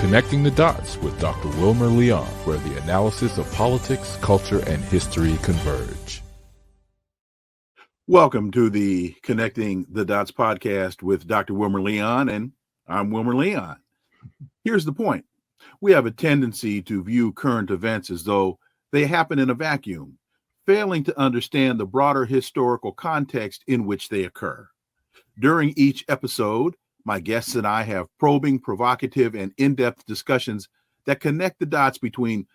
Connecting the Dots with Dr. Wilmer Leon, where the analysis of politics, culture, and history converge. Welcome to the Connecting the Dots podcast with Dr. Wilmer Leon, and I'm Wilmer Leon. Here's the point. We have a tendency to view current events as though they happen in a vacuum, failing to understand the broader historical context in which they occur. During each episode, my guests and I have probing, provocative, and in-depth discussions that connect the dots between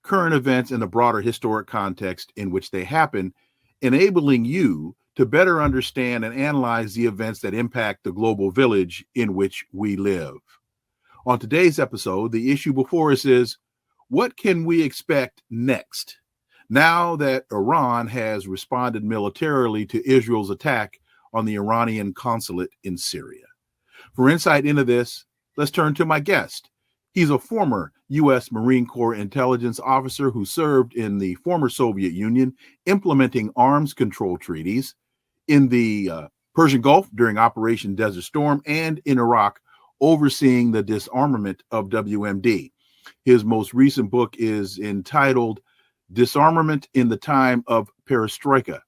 current events and the broader historic context in which they happen, enabling you to better understand and analyze the events that impact the global village in which we live. On today's episode, the issue before us is, what can we expect next? Now that Iran has responded militarily to Israel's attack on the Iranian consulate in Syria. For insight into this, let's turn to my guest. He's a former U.S. Marine Corps intelligence officer who served in the former Soviet Union, implementing arms control treaties in the Persian Gulf during Operation Desert Storm, and in Iraq, overseeing the disarmament of WMD. His most recent book is entitled Disarmament in the Time of Parika.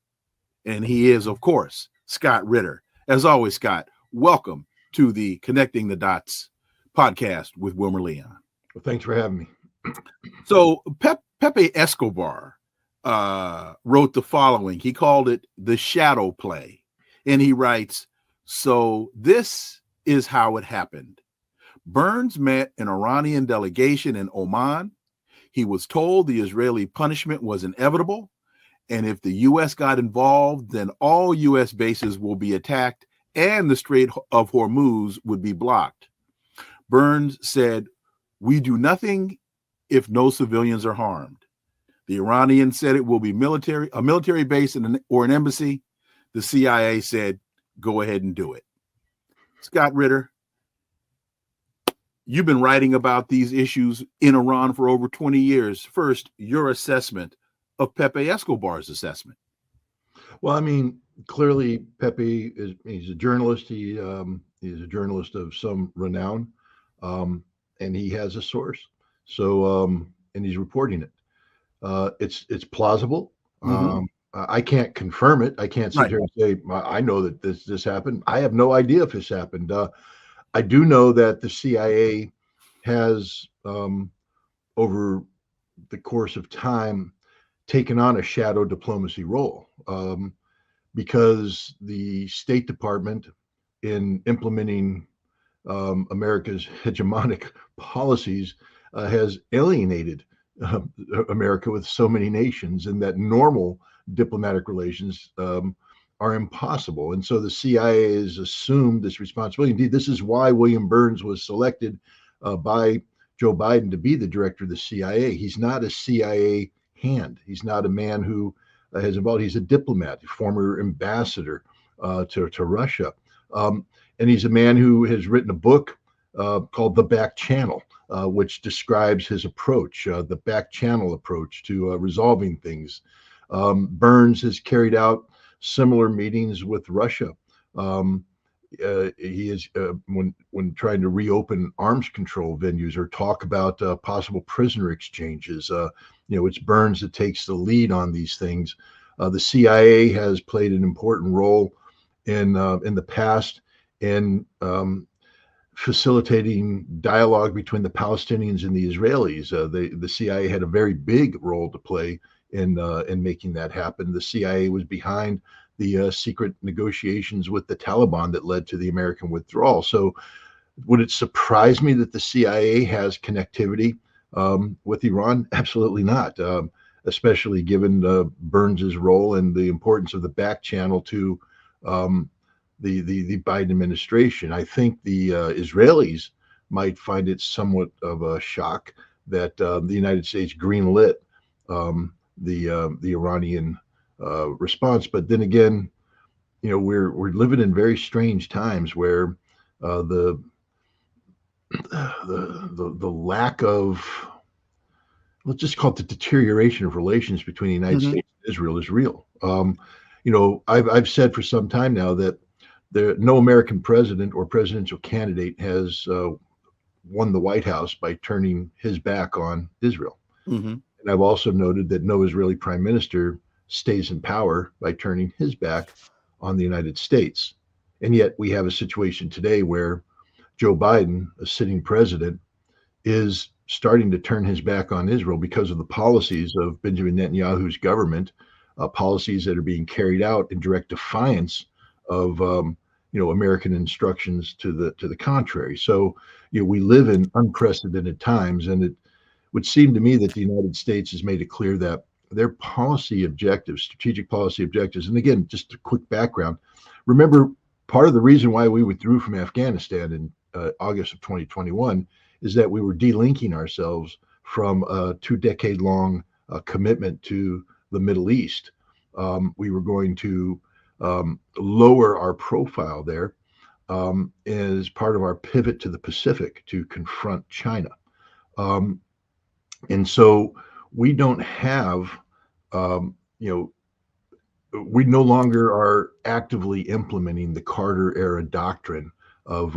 And he is, of course, Scott Ritter. As always, Scott, welcome to the Connecting the Dots podcast with Wilmer Leon. Well, thanks for having me. So Pepe Escobar wrote the following. He called it the shadow play. And he writes, so this is how it happened. Burns met an Iranian delegation in Oman. He was told the Israeli punishment was inevitable. And if the U.S. got involved, then all U.S. bases will be attacked and the Strait of Hormuz would be blocked. Burns said, we do nothing if no civilians are harmed. The Iranians said it will be a military base or an embassy. The CIA said, go ahead and do it. Scott Ritter, you've been writing about these issues in Iran for over 20 years. First, your assessment of Pepe Escobar's assessment. Well, I mean, clearly Pepe he's a journalist. He's a journalist of some renown, and he has a source. So, and he's reporting it. It's plausible. Mm-hmm. I can't confirm it. I can't sit here and say, I know that this happened. I have no idea if this happened. I do know that the CIA has, over the course of time, taken on a shadow diplomacy role, because the State Department, in implementing America's hegemonic policies, has alienated America with so many nations, and that normal diplomatic relations are impossible. And so the CIA has assumed this responsibility. Indeed, this is why William Burns was selected by Joe Biden to be the director of the CIA. He's not a CIA hand. He's not a man who has involved. He's a diplomat, former ambassador to Russia. And he's a man who has written a book called The Back Channel, which describes his approach, the back channel approach to resolving things. Burns has carried out similar meetings with Russia. He is when trying to reopen arms control venues or talk about possible prisoner exchanges. It's Burns that takes the lead on these things. The CIA has played an important role in the past in facilitating dialogue between the Palestinians and the Israelis. The CIA had a very big role to play in making that happen. The CIA was behind the secret negotiations with the Taliban that led to the American withdrawal. So would it surprise me that the CIA has connectivity with Iran? Absolutely not, especially given Burns's role and the importance of the back channel to the Biden administration. I think the Israelis might find it somewhat of a shock that the United States greenlit the Iranian response. But then again, we're living in very strange times where the lack of, let's just call it the deterioration of relations between the United States and Israel is real. I've said for some time now that no American president or presidential candidate has won the White House by turning his back on Israel. Mm-hmm. And I've also noted that no Israeli prime minister stays in power by turning his back on the United States. And yet we have a situation today where Joe Biden, a sitting president, is starting to turn his back on Israel because of the policies of Benjamin Netanyahu's government, policies that are being carried out in direct defiance of American instructions to the contrary. So we live in unprecedented times, and it would seem to me that the United States has made it clear that their policy objectives, strategic policy objectives, and again, just a quick background. Remember, part of the reason why we withdrew from Afghanistan in August of 2021 is that we were delinking ourselves from a 2-decade-long commitment to the Middle East. We were going to lower our profile there as part of our pivot to the Pacific to confront China. And so we don't have, we no longer are actively implementing the Carter era doctrine of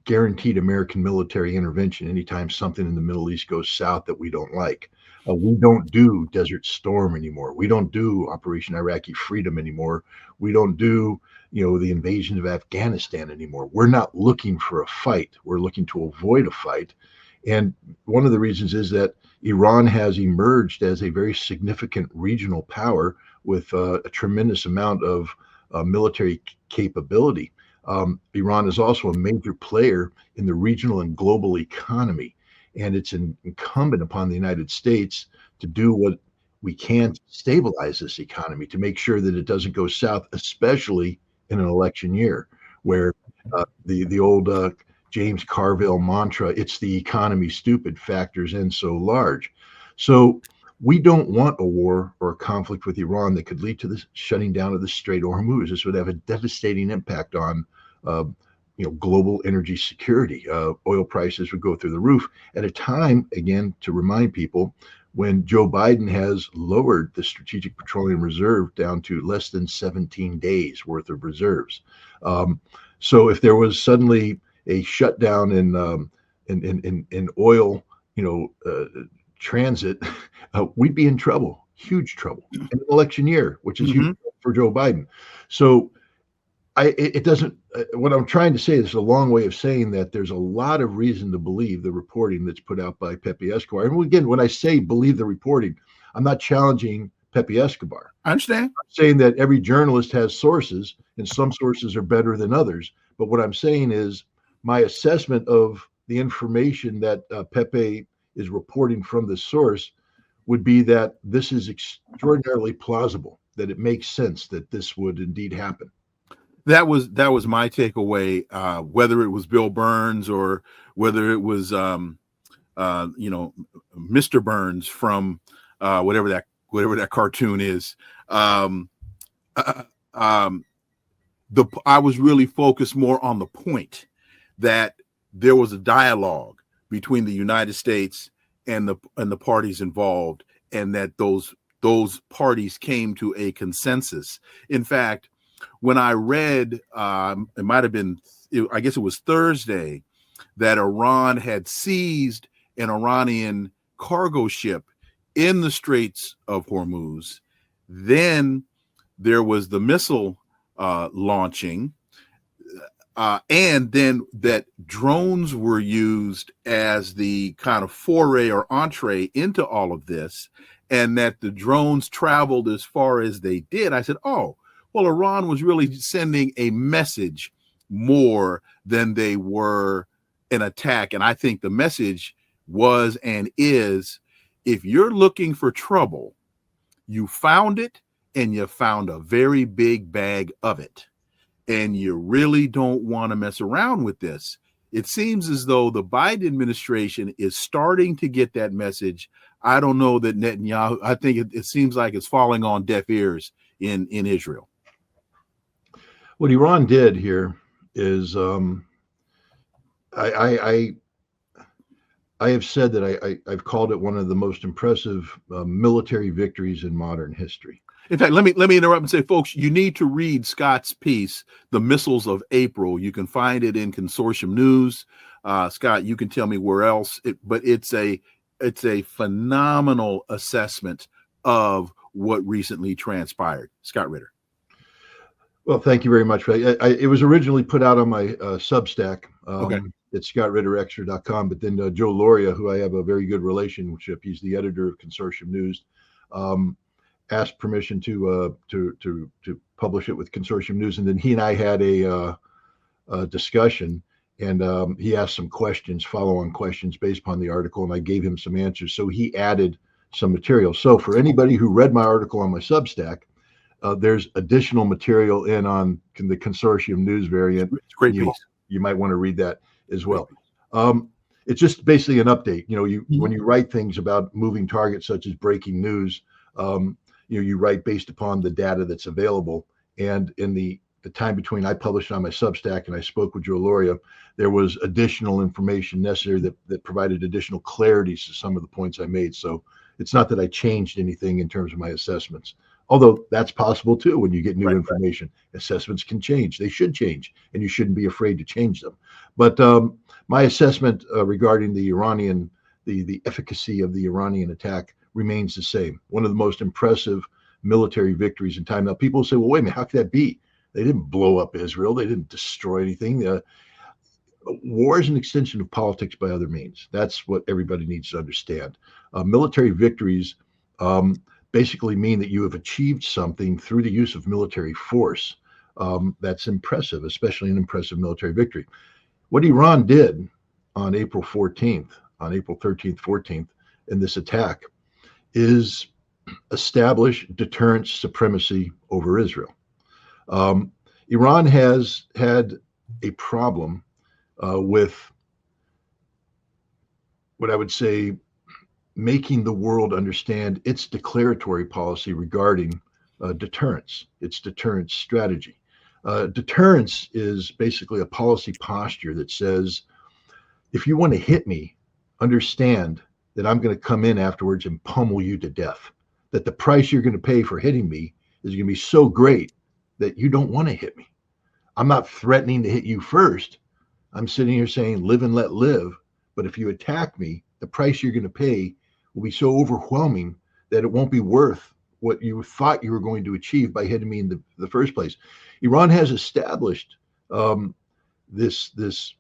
guaranteed American military intervention anytime something in the Middle East goes south that we don't like. We don't do Desert Storm anymore. We don't do Operation Iraqi Freedom anymore. We don't do, the invasion of Afghanistan anymore. We're not looking for a fight. We're looking to avoid a fight. And one of the reasons is that Iran has emerged as a very significant regional power with a tremendous amount of military capability. Iran is also a major player in the regional and global economy, and it's incumbent upon the United States to do what we can to stabilize this economy, to make sure that it doesn't go south, especially in an election year, where the old James Carville mantra, "It's the economy, stupid," factors in so large. So we don't want a war or a conflict with Iran that could lead to the shutting down of the Strait of Hormuz. This would have a devastating impact on global energy security. Oil prices would go through the roof at a time, again, to remind people, when Joe Biden has lowered the Strategic Petroleum Reserve down to less than 17 days worth of reserves. So if there was suddenly a shutdown in oil, transit, we'd be in trouble, huge trouble, in an election year, which is huge for Joe Biden. So it doesn't. What I'm trying to say is a long way of saying that there's a lot of reason to believe the reporting that's put out by Pepe Escobar. And again, when I say believe the reporting, I'm not challenging Pepe Escobar. I understand. I'm saying that every journalist has sources, and some sources are better than others. But what I'm saying is my assessment of the information that Pepe is reporting from the source would be that this is extraordinarily plausible, that it makes sense that this would indeed happen. That was my takeaway, whether it was Bill Burns or whether it was Mr. Burns from whatever that cartoon is. I was really focused more on the point that there was a dialogue between the United States and the parties involved, and that those parties came to a consensus. In fact, when I read, it might have been, I guess it was Thursday, that Iran had seized an Iranian cargo ship in the Straits of Hormuz. Then there was the missile launching, and then that drones were used as the kind of foray or entree into all of this, and that the drones traveled as far as they did. I said, oh, well, Iran was really sending a message more than they were an attack. And I think the message was and is, if you're looking for trouble, you found it, and you found a very big bag of it. And you really don't want to mess around with this. It seems as though the Biden administration is starting to get that message. I don't know that Netanyahu, I think it seems like it's falling on deaf ears in Israel. What Iran did here is, I have said that I've called it one of the most impressive military victories in modern history. In fact, let me interrupt and say, folks, you need to read Scott's piece, "The Missiles of April." You can find it in Consortium News. Scott, you can tell me where else, but it's a phenomenal assessment of what recently transpired. Scott Ritter. Well, thank you very much. It was originally put out on my Substack. Okay. It's scottritterextra.com. But then Joe Loria, who I have a very good relationship, he's the editor of Consortium News, asked permission to publish it with Consortium News. And then he and I had a discussion, and he asked some questions, follow-on questions based upon the article, and I gave him some answers. So he added some material. So for anybody who read my article on my Substack, there's additional material on the Consortium News variant. It's a great piece. You might want to read that as well. It's just basically an update. When you write things about moving targets, such as breaking news, you write based upon the data that's available. And in the time between I published on my Substack and I spoke with Joe Loria, there was additional information necessary that provided additional clarities to some of the points I made. So it's not that I changed anything in terms of my assessments, although that's possible too. When you get new information, assessments can change. They should change, and you shouldn't be afraid to change them. But my assessment regarding the Iranian, the efficacy of the Iranian attack remains the same. One of the most impressive military victories in time. Now, people say, well, wait a minute, how could that be? They didn't blow up Israel. They didn't destroy anything. War is an extension of politics by other means. That's what everybody needs to understand. Military victories basically mean that you have achieved something through the use of military force. That's impressive, especially an impressive military victory. What Iran did on April 14th, on April 13th, 14th, in this attack is establish deterrence supremacy over Israel. Iran has had a problem with what I would say making the world understand its declaratory policy regarding deterrence, its deterrence strategy. Deterrence is basically a policy posture that says, if you want to hit me, understand that I'm going to come in afterwards and pummel you to death, that the price you're going to pay for hitting me is going to be so great that you don't want to hit me. I'm not threatening to hit you first. I'm sitting here saying, live and let live. But if you attack me, the price you're going to pay will be so overwhelming that it won't be worth what you thought you were going to achieve by hitting me in the first place. Iran has established this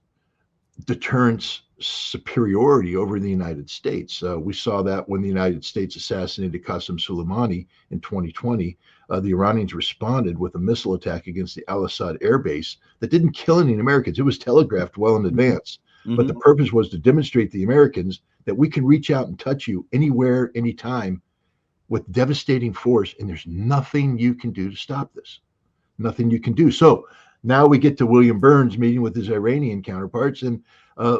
deterrence superiority over the United States. We saw that when the United States assassinated Qasem Soleimani in 2020. The Iranians responded with a missile attack against the Al-Assad air base that didn't kill any Americans. It was telegraphed well in advance. Mm-hmm. But the purpose was to demonstrate to the Americans that we can reach out and touch you anywhere, anytime with devastating force, and there's nothing you can do to stop this. Nothing you can do. So now we get to William Burns meeting with his Iranian counterparts, and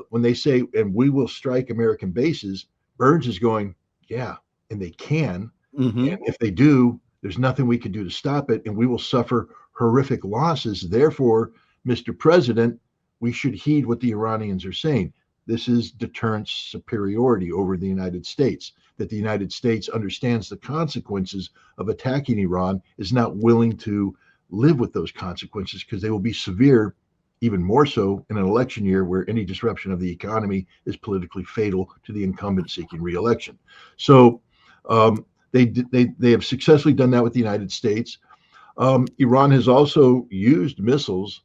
when they say, and we will strike American bases, Burns is going, yeah, and they can. Mm-hmm. And if they do, there's nothing we can do to stop it, and we will suffer horrific losses. Therefore, Mr. President, we should heed what the Iranians are saying. This is deterrence superiority over the United States, that the United States understands the consequences of attacking Iran, is not willing to live with those consequences because they will be severe, even more so in an election year where any disruption of the economy is politically fatal to the incumbent seeking re-election. So they have successfully done that with the United States. Iran has also used missiles.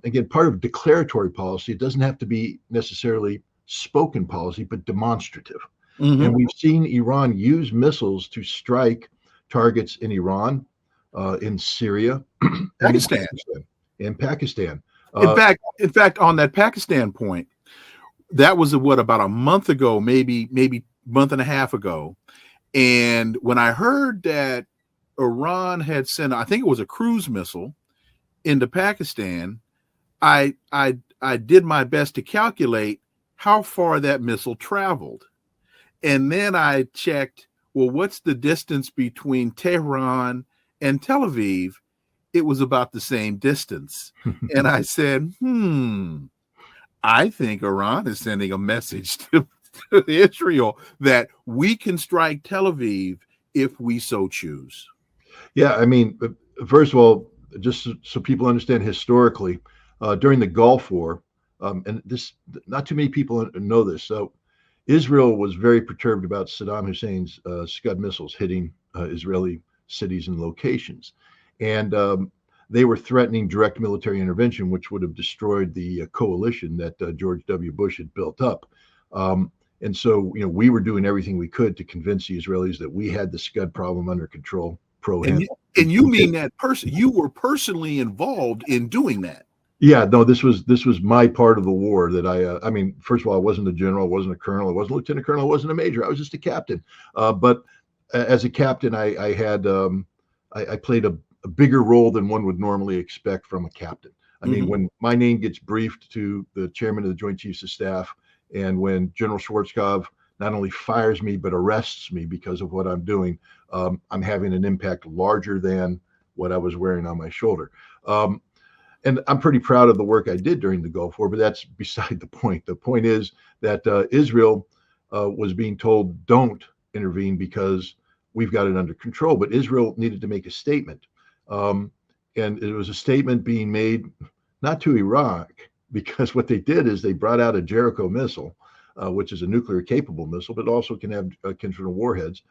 Again, part of declaratory policy, it doesn't have to be necessarily spoken policy, but demonstrative. Mm-hmm. And we've seen Iran use missiles to strike targets in Iran, in Syria, Pakistan. And Pakistan. In fact, on that Pakistan point, that was about a month ago, maybe month and a half ago. And when I heard that Iran had sent, I think it was a cruise missile into Pakistan, I did my best to calculate how far that missile traveled. And then I checked, well, what's the distance between Tehran and Tel Aviv? It was about the same distance. And I said, I think Iran is sending a message to Israel that we can strike Tel Aviv if we so choose. Yeah, I mean, first of all, just so people understand historically, during the Gulf War, and this, not too many people know this. So Israel was very perturbed about Saddam Hussein's Scud missiles hitting Israeli cities and locations. And they were threatening direct military intervention, which would have destroyed the coalition that George W. Bush had built up. And so, we were doing everything we could to convince the Israelis that we had the Scud problem under control. And you mean that you were personally involved in doing that? Yeah, no, this was my part of the war that I mean, first of all, I wasn't a general, I wasn't a colonel, I wasn't a lieutenant colonel, I wasn't a major, I was just a captain. But as a captain, I had I played a bigger role than one would normally expect from a captain. I mean, when my name gets briefed to the chairman of the Joint Chiefs of Staff, and when General Schwarzkopf not only fires me but arrests me because of what I'm doing, I'm having an impact larger than what I was wearing on my shoulder. And I'm pretty proud of the work I did during the Gulf War, but that's beside the point. The point is that Israel was being told, don't intervene because we've got it under control. But Israel needed to make a statement. And it was a statement being made not to Iraq, because what they did is they brought out a Jericho missile, which is a nuclear capable missile, but also can have conventional warheads.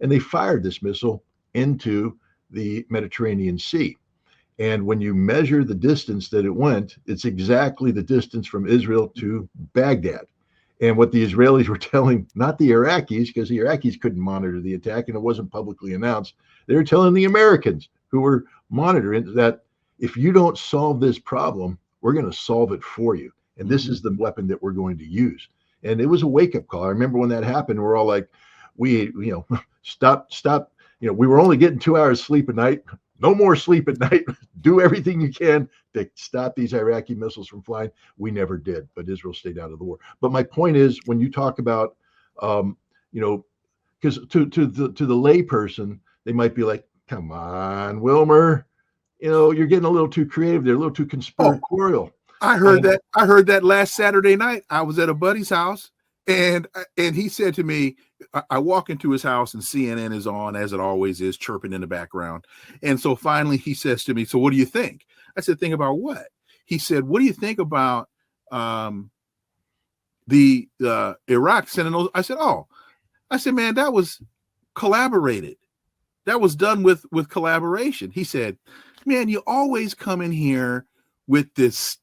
And they fired this missile into the Mediterranean Sea. And when you measure the distance that it went, it's exactly the distance from Israel to Baghdad. And what the Israelis were telling, not the Iraqis, because the Iraqis couldn't monitor the attack and it wasn't publicly announced, they were telling the Americans who were monitoring that if you don't solve this problem, we're going to solve it for you. And this is the weapon that we're going to use. And it was a wake-up call. I remember when that happened, we're all like, stop. We were only getting 2 hours sleep a night. No more sleep at night. Do everything you can to stop these Iraqi missiles from flying. We never did, but Israel stayed out of the war. But my point is, when you talk about, because to the lay person, they might be like, come on, Wilmer, you're getting a little too creative. They're a little too conspiratorial. I heard that. I heard that last Saturday night. I was at a buddy's house, and he said to me, I walk into his house and CNN is on, as it always is, chirping in the background. And so finally he says to me, so what do you think? I said, think about what? He said, what do you think about the Iraq sending those? I said, man, that was collaborated. That was done with collaboration. He said, man, you always come in here with this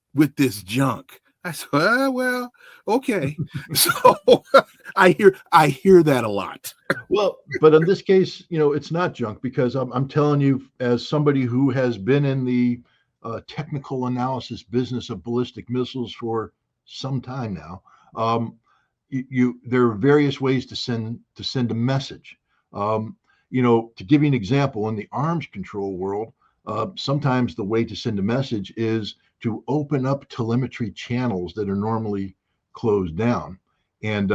junk. I said, well, okay. So I hear that a lot. Well, but in this case, it's not junk, because I'm telling you, as somebody who has been in the technical analysis business of ballistic missiles for some time now, there are various ways to send a message. To give you an example, in the arms control world, sometimes the way to send a message is to open up telemetry channels that are normally closed down, and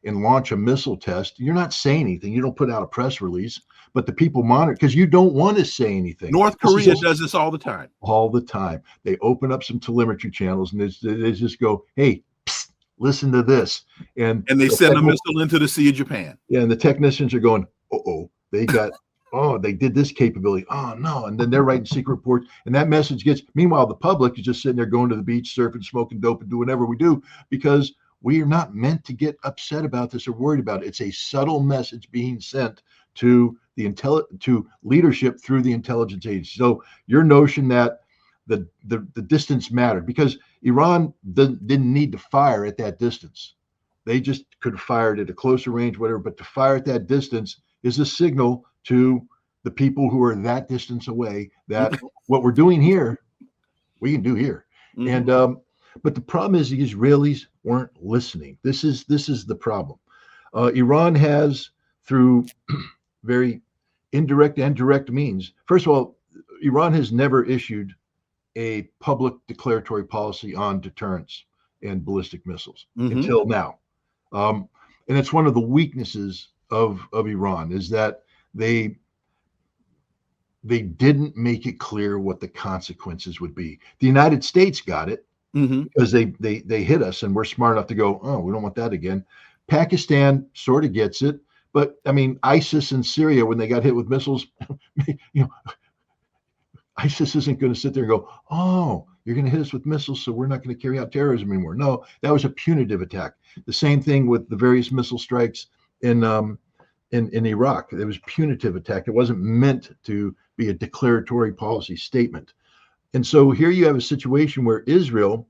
launch a missile test. You're not saying anything. You don't put out a press release, but the people monitor, because you don't want to say anything. North Korea does this all the time. All the time. They open up some telemetry channels and they just go, hey, psst, listen to this. And they send a missile into the Sea of Japan. Yeah, and the technicians are going, they did this capability. Oh, no. And then they're writing secret reports. And that message gets, meanwhile, the public is just sitting there going to the beach, surfing, smoking dope, and doing whatever we do, because we are not meant to get upset about this or worried about it. It's a subtle message being sent to to leadership through the intelligence agency. So your notion that the distance mattered, because Iran didn't need to fire at that distance. They just could have fired at a closer range, whatever. But to fire at that distance is a signal to the people who are that distance away that what we're doing here, we can do here. Mm-hmm. And but the problem is the Israelis weren't listening. This is the problem. Iran has, through very indirect and direct means. First of all, Iran has never issued a public declaratory policy on deterrence and ballistic missiles until now. And it's one of the weaknesses of Iran, is that they didn't make it clear what the consequences would be. The United States got it because they hit us, and we're smart enough to go, oh, we don't want that again. Pakistan sort of gets it, But I mean, ISIS in Syria, when they got hit with missiles, ISIS isn't going to sit there and go, "Oh, you're going to hit us with missiles, so we're not going to carry out terrorism anymore." No, that was a punitive attack. The same thing with the various missile strikes in Iraq. It was punitive attack. It wasn't meant to be a declaratory policy statement. And so here you have a situation where Israel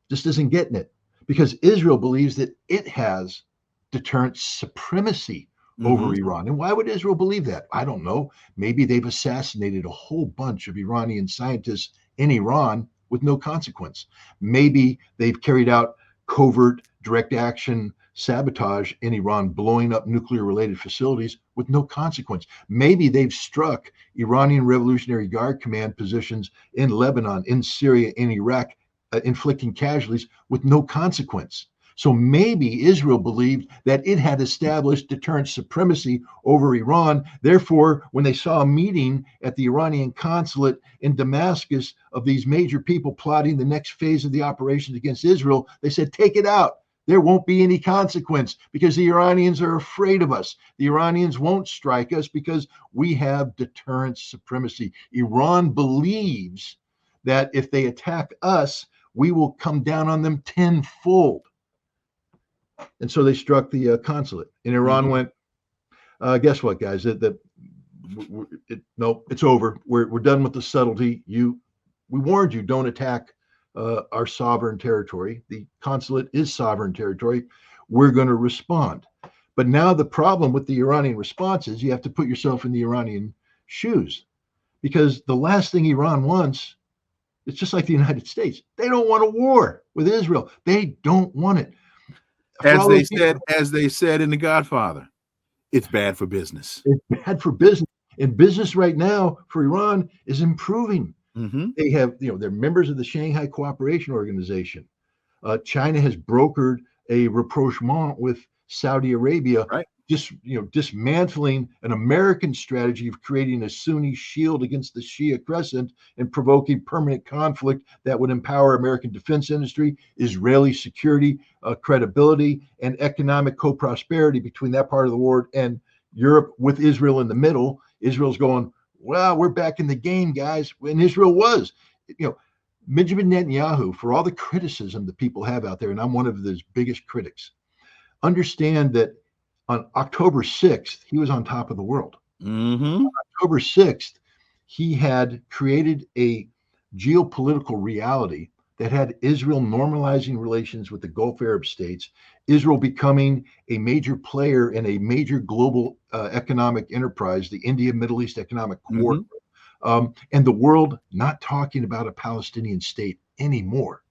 just isn't getting it, because Israel believes that it has deterrent supremacy over Iran. And why would Israel believe that? I don't know. Maybe they've assassinated a whole bunch of Iranian scientists in Iran with no consequence. Maybe they've carried out covert direct action sabotage in Iran, blowing up nuclear related facilities with no consequence. Maybe they've struck Iranian Revolutionary Guard command positions in Lebanon, in Syria, in Iraq, inflicting casualties with no consequence. So maybe Israel believed that it had established deterrent supremacy over Iran. Therefore, when they saw a meeting at the Iranian consulate in Damascus of these major people plotting the next phase of the operations against Israel, they said, take it out. There won't be any consequence because the Iranians are afraid of us. The Iranians won't strike us because we have deterrent supremacy. Iran believes that if they attack us, we will come down on them tenfold. And so they struck the consulate, and Iran went, guess what, guys? No, it's over. We're done with the subtlety. We warned you, don't attack our sovereign territory. The consulate is sovereign territory. We're going to respond. But now the problem with the Iranian response is you have to put yourself in the Iranian shoes, because the last thing Iran wants, it's just like the United States. They don't want a war with Israel. They don't want it. As they said in The Godfather, it's bad for business. It's bad for business. And business right now for Iran is improving. They have, they're members of the Shanghai Cooperation Organization. China has brokered a rapprochement with Saudi Arabia, right? Dismantling an American strategy of creating a Sunni shield against the Shia crescent and provoking permanent conflict that would empower American defense industry, Israeli security, credibility, and economic co-prosperity between that part of the world and Europe, with Israel in the middle. Israel's going, well, we're back in the game, guys. And Israel was. Benjamin Netanyahu, for all the criticism that people have out there, and I'm one of his biggest critics, understand that on October 6th, he was on top of the world. On October 6th, he had created a geopolitical reality that had Israel normalizing relations with the Gulf Arab states, Israel becoming a major player in a major global economic enterprise, the India Middle East Economic Corridor, and the world not talking about a Palestinian state anymore.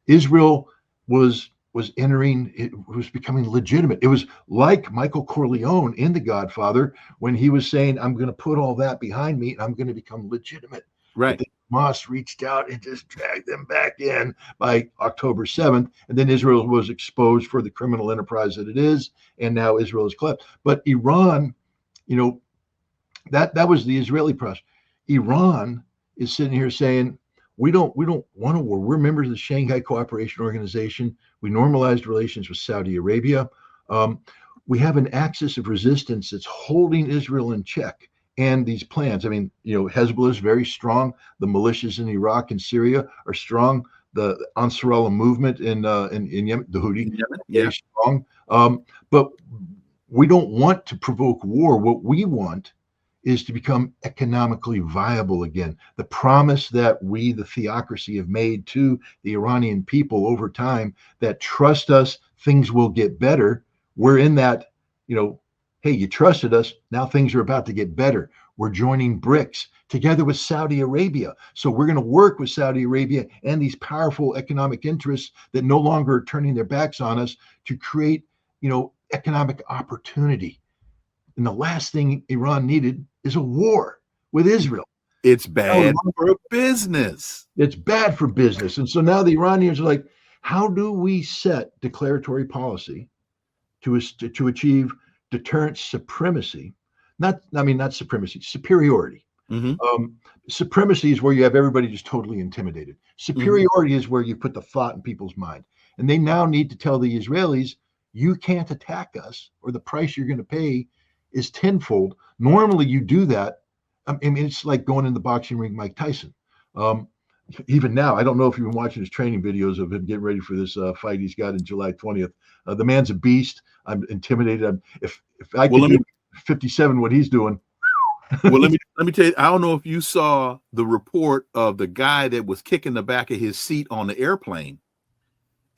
Israel was entering, it was becoming legitimate. It was like Michael Corleone in The Godfather when he was saying, I'm going to put all that behind me and I'm going to become legitimate. Right. Hamas reached out and just dragged them back in by October 7th. And then Israel was exposed for the criminal enterprise that it is. And now Israel is collapsed. But Iran, that was the Israeli process. Iran is sitting here saying, we don't want a war. We're members of the Shanghai Cooperation Organization. We normalized relations with Saudi Arabia. We have an axis of resistance that's holding Israel in check. And these plans, Hezbollah is very strong. The militias in Iraq and Syria are strong. The Ansar Allah movement in Yemen, the Houthi, very strong. But we don't want to provoke war. What we want is to become economically viable again. The promise that we, the theocracy, have made to the Iranian people over time, that trust us, things will get better. We're in that, hey, you trusted us, now things are about to get better. We're joining BRICS together with Saudi Arabia. So we're going to work with Saudi Arabia and these powerful economic interests that no longer are turning their backs on us to create, economic opportunity. And the last thing Iran needed is a war with Israel. It's bad for business. It's bad for business. And so now the Iranians are like, how do we set declaratory policy to achieve deterrent supremacy? Not supremacy, superiority. Supremacy is where you have everybody just totally intimidated. Superiority is where you put the thought in people's mind. And they now need to tell the Israelis, you can't attack us, or the price you're going to pay is tenfold. Normally, you do that. I mean, it's like going in the boxing ring, Mike Tyson. Even now, I don't know if you've been watching his training videos of him getting ready for this fight he's got in July 20th. The man's a beast. I'm intimidated. If I could do 57, what he's doing. Well, let me tell you, I don't know if you saw the report of the guy that was kicking the back of his seat on the airplane.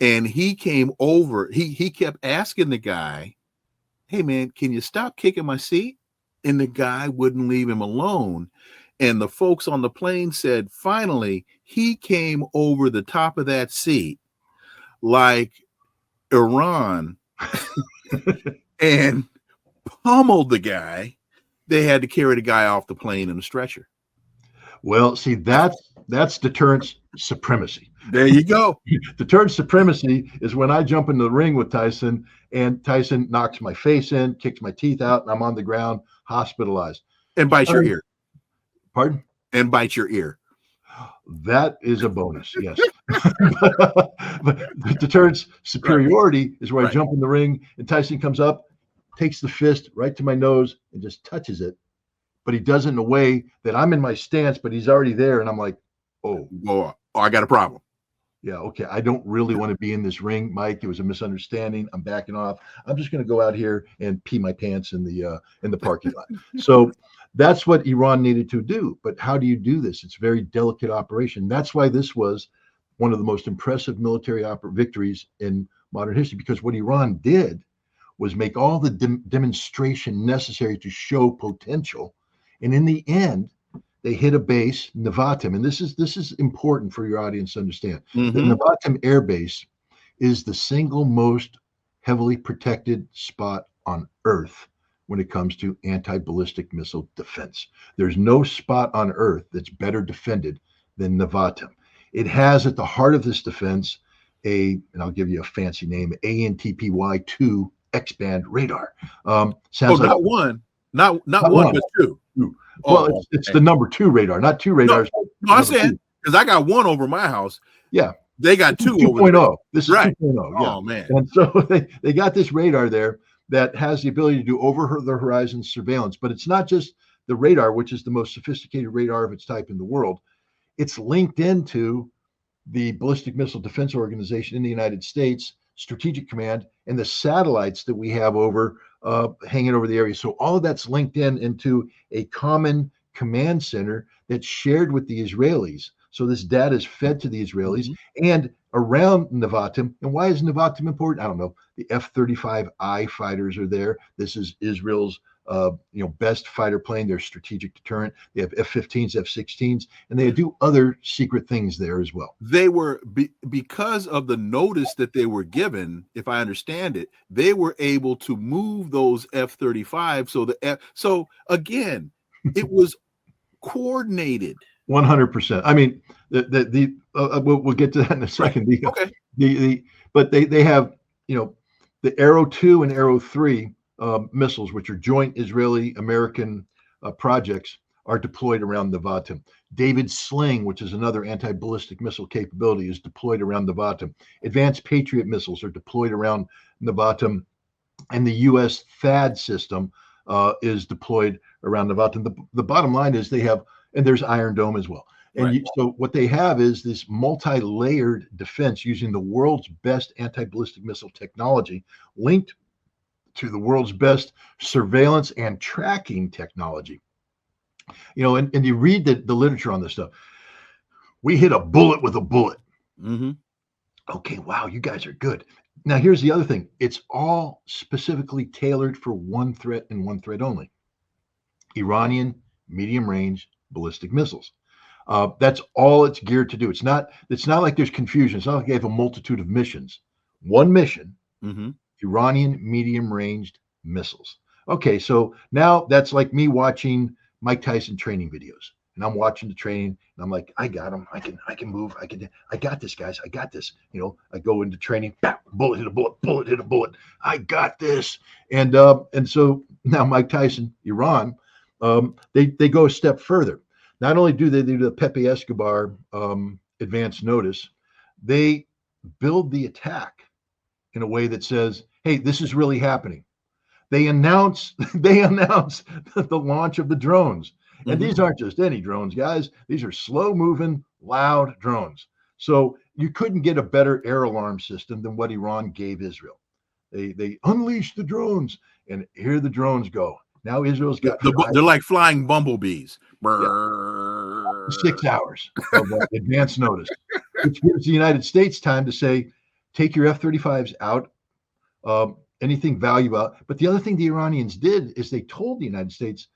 And he came over, he kept asking the guy, hey man, can you stop kicking my seat? And the guy wouldn't leave him alone. And the folks on the plane said, finally, he came over the top of that seat like Iran and pummeled the guy. They had to carry the guy off the plane in a stretcher. Well, see, that's deterrence supremacy. There you go. Deterrence supremacy is when I jump into the ring with Tyson and Tyson knocks my face in, kicks my teeth out, and I'm on the ground, hospitalized. And bites your ear. Pardon? And bites your ear. That is a bonus, yes. But deterrence superiority is where I jump in the ring and Tyson comes up, takes the fist right to my nose and just touches it. But he does it in a way that I'm in my stance, but he's already there. And I'm like, oh, I got a problem. Yeah, okay. I don't really want to be in this ring, Mike. It was a misunderstanding. I'm backing off. I'm just going to go out here and pee my pants in the parking lot. So that's what Iran needed to do. But how do you do this? It's a very delicate operation. That's why this was one of the most impressive military victories in modern history, because what Iran did was make all the demonstration necessary to show potential. And in the end, they hit a base, Nevatim, and this is important for your audience to understand. The Nevatim Air Base is the single most heavily protected spot on Earth when it comes to anti-ballistic missile defense. There's no spot on Earth that's better defended than Nevatim. It has at the heart of this defense and I'll give you a fancy name, ANTPY-2 X-band radar. Sounds like not one, but two. Well, it's the number 2 radar, not 2 radars. No, I said, because I got one over my house. Yeah. They got 2 2.0. This is right. 2.0. Yeah. Oh, man. And so they got this radar there that has the ability to do over the horizon surveillance. But it's not just the radar, which is the most sophisticated radar of its type in the world. It's linked into the Ballistic Missile Defense Organization in the United States, Strategic Command, and the satellites that we have hanging over the area. So all of that's linked into a common command center that's shared with the Israelis. So this data is fed to the Israelis and around Nevatim. And why is Nevatim important? I don't know. The F-35I fighters are there. This is Israel's best fighter plane, their strategic deterrent. They have F-15s, F-16s, and they do other secret things there as well. They were, because of the notice that they were given, if I understand it, they were able to move those F-35. So again, it was coordinated. 100%. I mean, we'll get to that in a second. Okay. But they have, the Arrow 2 and Arrow 3 missiles, which are joint Israeli-American projects, are deployed around Nevatim. David Sling, which is another anti-ballistic missile capability, is deployed around Nevatim. Advanced Patriot missiles are deployed around Nevatim, and the U.S. THAAD system is deployed around Nevatim. The bottom line is they have, and there's Iron Dome as well. And so what they have is this multi-layered defense using the world's best anti-ballistic missile technology linked to the world's best surveillance and tracking technology. And you read the literature on this stuff. We hit a bullet with a bullet. Okay, wow, you guys are good. Now, here's the other thing. It's all specifically tailored for one threat and one threat only. Iranian medium-range ballistic missiles. That's all it's geared to do. It's not like there's confusion. It's not like they have a multitude of missions. One mission, Iranian medium-ranged missiles. Okay, so now that's like me watching Mike Tyson training videos. And I'm watching the training and I'm like, I got him. I can move. I got this, guys. I got this. I go into training, bullet hit a bullet, bullet hit a bullet. I got this. And so now Mike Tyson, Iran, they go a step further. Not only do they do the Pepe Escobar advance notice, they build the attack in a way that says, hey, this is really happening. They announce the launch of the drones. And Mhm. these aren't just any drones, guys. These are slow moving, loud drones. So you couldn't get a better air alarm system than what Iran gave Israel. They unleashed the drones, and here the drones go. Now Israel's got They're like flying bumblebees. yeah, Brrr. 6 hours of advance notice, which gives the United States time to say, take your F-35s out, anything valuable. But the other thing the Iranians did is they told the United States,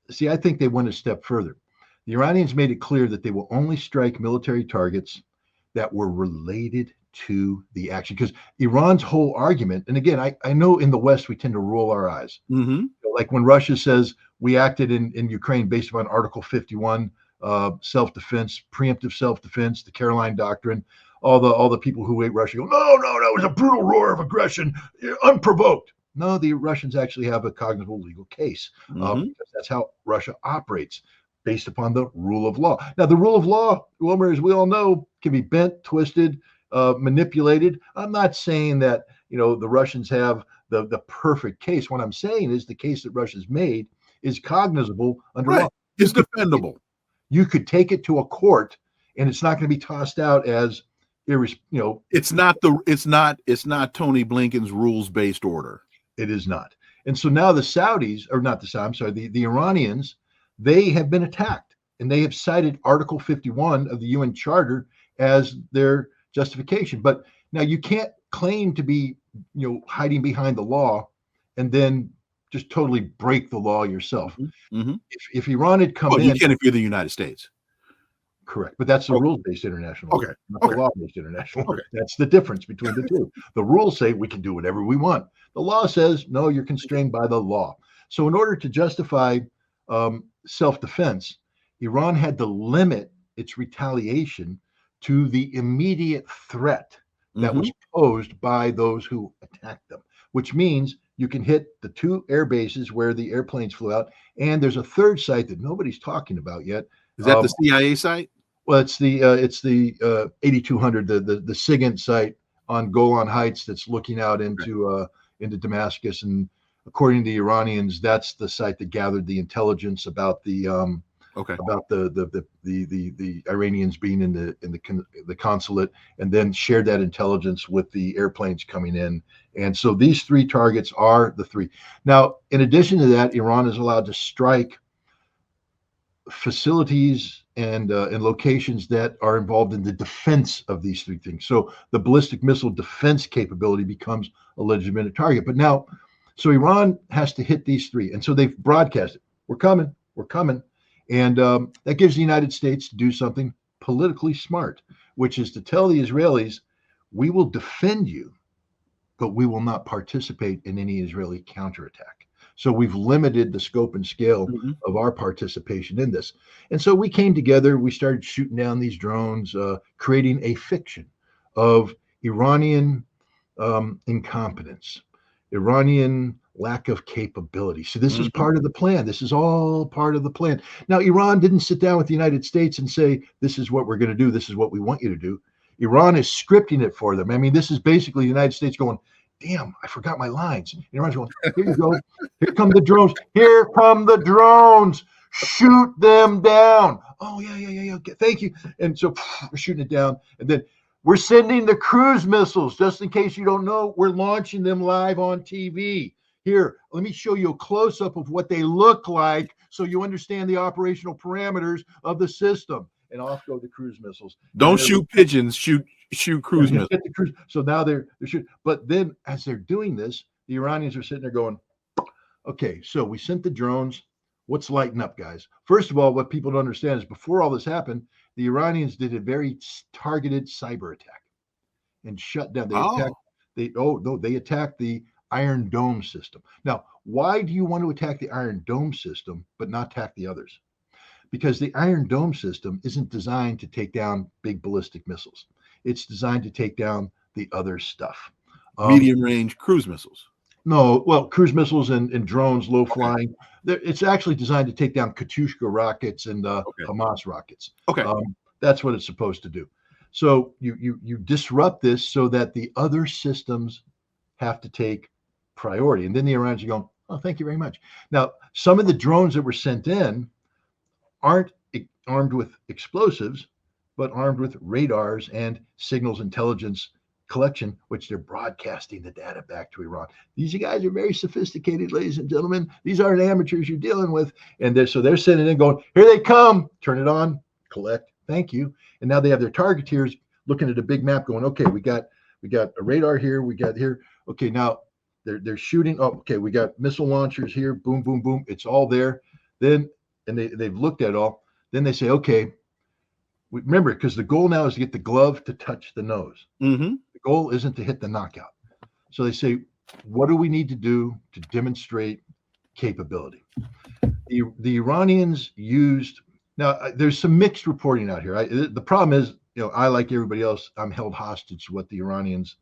see, I think they went a step further. The Iranians made it clear that they will only strike military targets that were related to the action. Because Iran's whole argument, and again, I know in the West we tend to roll our eyes. Mm-hmm. Like when Russia says we acted in Ukraine based upon Article 51, self-defense, preemptive self-defense, the Caroline Doctrine. All the people who hate Russia go, no, that was a brutal roar of aggression, unprovoked. No, the Russians actually have a cognizable legal case, because that's how Russia operates, based upon the rule of law. Now, the rule of law, Wilmer, as we all know, can be bent, twisted, manipulated. I'm not saying that the Russians have the perfect case. What I'm saying is the case that Russia's made is cognizable under law. It's defendable. You could take it to a court, and it's not going to be tossed out as It's not Tony Blinken's rules-based order. It is not. And so now the Saudis, or not the Saudis, I'm sorry, the Iranians, they have been attacked, and they have cited Article 51 of the UN Charter as their justification. But now you can't claim to be, hiding behind the law and then just totally break the law yourself. Mm-hmm. If Iran had come in, you can if you're the United States. Correct, but that's the rules-based international law, not the law-based international law. That's the difference between the two. The rules say we can do whatever we want. The law says, no, you're constrained by the law. So in order to justify self-defense, Iran had to limit its retaliation to the immediate threat that was posed by those who attacked them, which means you can hit the two air bases where the airplanes flew out, and there's a third site that nobody's talking about yet. Is that the CIA site? Well, it's the 8200, the SIGINT site on Golan Heights that's looking out into Damascus, and according to the Iranians, that's the site that gathered the intelligence about the Iranians being in the consulate, and then shared that intelligence with the airplanes coming in. And so these three targets are the three. Now, in addition to that, Iran is allowed to strike facilities and locations that are involved in the defense of these three things. So the ballistic missile defense capability becomes a legitimate target. But now, so Iran has to hit these three. And so they've broadcasted, we're coming. And that gives the United States to do something politically smart, which is to tell the Israelis, we will defend you, but we will not participate in any Israeli counterattack. So we've limited the scope and scale of our participation in this. And so we came together, we started shooting down these drones, creating a fiction of Iranian incompetence, Iranian lack of capability. So this is part of the plan. This is all part of the plan. Now, Iran didn't sit down with the United States and say, this is what we're going to do. This is what we want you to do. Iran is scripting it for them. I mean, this is basically the United States going, damn, I forgot my lines. And Iran's going, here you go. Here come the drones. Here come the drones. Shoot them down. Oh, yeah. Okay, thank you. And so we're shooting it down. And then we're sending the cruise missiles. Just in case you don't know, we're launching them live on TV. Here, let me show you a close-up of what they look like so you understand the operational parameters of the system. And off go the cruise missiles. Don't shoot pigeons, shoot cruise missiles. So now they're shooting. But then as they're doing this, the Iranians are sitting there going, okay, so we sent the drones. What's lighting up, guys? First of all, what people don't understand is before all this happened, the Iranians did a very targeted cyber attack and shut down. They attacked the Iron Dome system. Now, why do you want to attack the Iron Dome system but not attack the others? Because the Iron Dome system isn't designed to take down big ballistic missiles. It's designed to take down the other stuff. Medium-range cruise missiles. No, well, cruise missiles and drones, low flying. It's actually designed to take down Katyusha rockets and Hamas rockets. Okay. That's what it's supposed to do. So you disrupt this so that the other systems have to take priority. And then the Iranians are going, oh, thank you very much. Now, some of the drones that were sent in aren't armed with explosives, but armed with radars and signals intelligence collection, which they're broadcasting the data back to Iran. These guys are very sophisticated, ladies and gentlemen. These aren't amateurs you're dealing with. And they're sending in going, here they come, turn it on, collect, thank you. And now they have their targeteers looking at a big map going, okay, we got a radar here, we got here. Okay, now they're shooting. Oh, okay, we got missile launchers here, boom, boom, boom. It's all there. Then, and they've looked at it all. Then they say, okay, remember, because the goal now is to get the glove to touch the nose. Mm-hmm. The goal isn't to hit the knockout. So they say, what do we need to do to demonstrate capability? The Iranians used, now there's some mixed reporting out here. The problem is, I, like everybody else, I'm held hostage to what the Iranians,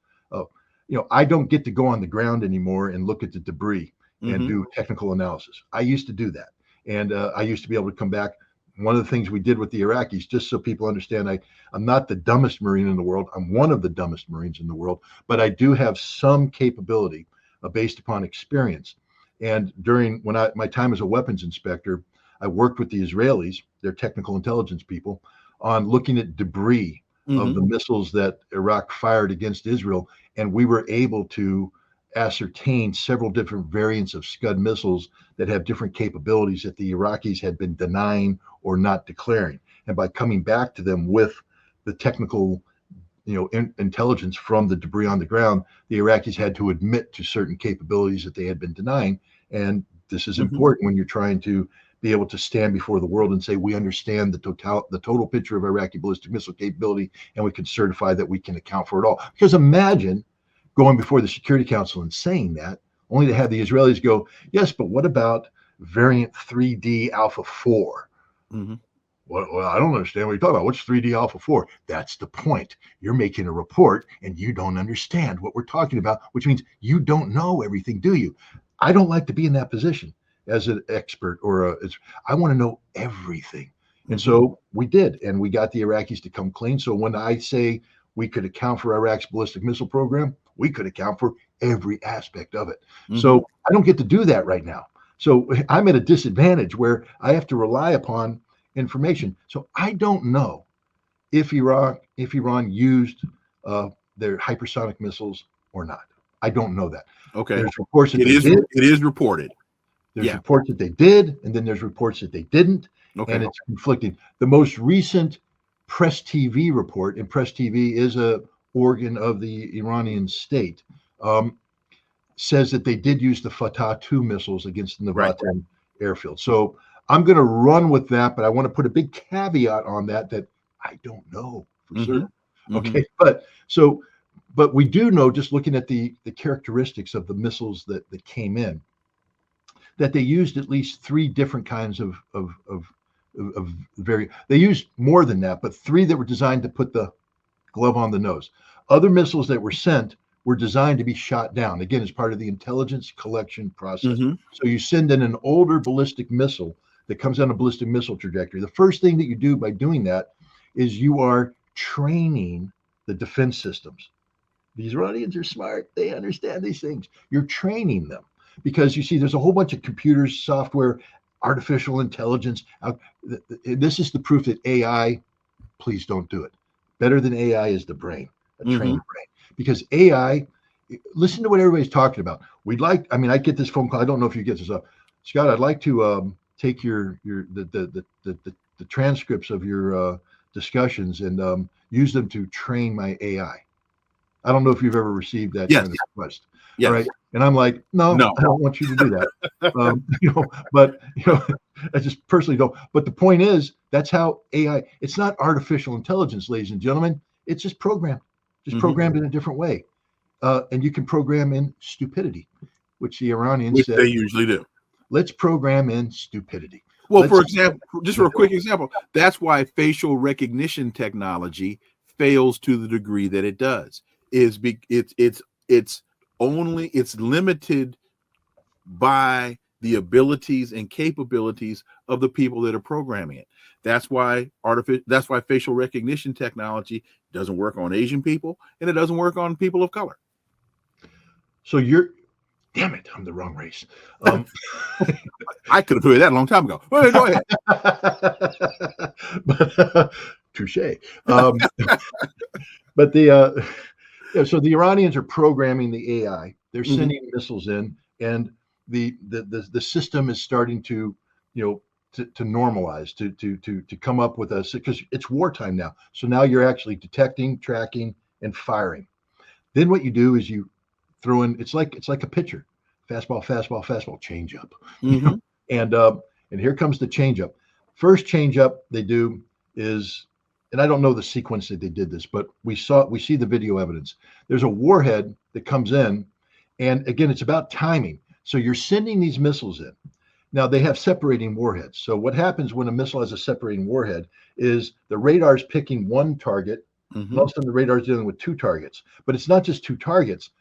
I don't get to go on the ground anymore and look at the debris and do technical analysis. I used to do that. And I used to be able to come back. One of the things we did with the Iraqis, just so people understand, I'm not the dumbest Marine in the world. I'm one of the dumbest Marines in the world, but I do have some capability based upon experience. And during my time as a weapons inspector, I worked with the Israelis, their technical intelligence people, on looking at debris of the missiles that Iraq fired against Israel. And we were able to ascertain several different variants of Scud missiles that have different capabilities that the Iraqis had been denying or not declaring. And by coming back to them with the technical, intelligence from the debris on the ground, the Iraqis had to admit to certain capabilities that they had been denying. And this is important when you're trying to be able to stand before the world and say, we understand the total picture of Iraqi ballistic missile capability, and we can certify that we can account for it all. Because imagine going before the Security Council and saying that, only to have the Israelis go, yes, but what about variant 3D Alpha 4? Well, I don't understand what you're talking about. What's 3D Alpha 4? That's the point. You're making a report and you don't understand what we're talking about, which means you don't know everything, do you? I don't like to be in that position as an expert I want to know everything. And so we did, and we got the Iraqis to come clean. So when I say we could account for Iraq's ballistic missile program, we could account for every aspect of it. So I don't get to do that right now. So I'm at a disadvantage where I have to rely upon information. So I don't know if Iran used their hypersonic missiles or not. I don't know that. Okay. There's reports that it is reported. There's reports that they did, and then there's reports that they didn't. Okay. And it's conflicting. The most recent Press TV report, and Press TV is a organ of the Iranian state, says that they did use the Fatah 2 missiles against the Navatem airfield. So I'm going to run with that, but I want to put a big caveat on that I don't know for certain. Okay, but we do know, just looking at the characteristics of the missiles that came in, that they used at least 3 different kinds of they used more than that, but 3 that were designed to put the glove on the nose. Other missiles that were sent were designed to be shot down, again, as part of the intelligence collection process. So you send in an older ballistic missile that comes on a ballistic missile trajectory. The first thing that you do by doing that is you are training the defense systems. These Iranians are smart. They understand these things. You're training them because you see there's a whole bunch of computers, software, artificial intelligence. This is the proof that AI, please don't do it. Better than AI is the brain, a trained brain. Because AI, listen to what everybody's talking about. I get this phone call. I don't know if you get this up. Scott, I'd like to take the transcripts of your discussions and use them to train my AI. I don't know if you've ever received that kind of request. Yes. Right. And I'm like, no, I don't want you to do that. But I just personally don't. But the point is, that's how AI, it's not artificial intelligence, ladies and gentlemen. It's just programmed. Programmed in a different way. And you can program in stupidity, which the Iranians said. They usually do. Let's program in stupidity. Well, for example, just for a quick example, that's why facial recognition technology fails to the degree that it does. It's limited by the abilities and capabilities of the people that are programming it. That's why facial recognition technology doesn't work on Asian people, and it doesn't work on people of color. So damn it, I'm the wrong race. I could have told you that a long time ago. Well, go ahead. But, touche. But so the Iranians are programming the AI. They're sending missiles in, and the system is starting to, to normalize, to come up with because it's wartime now. So now you're actually detecting, tracking, and firing. Then what you do is you throw in. It's like a pitcher, fastball, change up. And here comes the change up. First change up they do is, and I don't know the sequence that they did this, but we see the video evidence. There's a warhead that comes in, and again, it's about timing. So you're sending these missiles in. Now they have separating warheads. So what happens when a missile has a separating warhead is the radar's picking one target. And all of a sudden the radar's dealing with two targets. But it's not just two targets.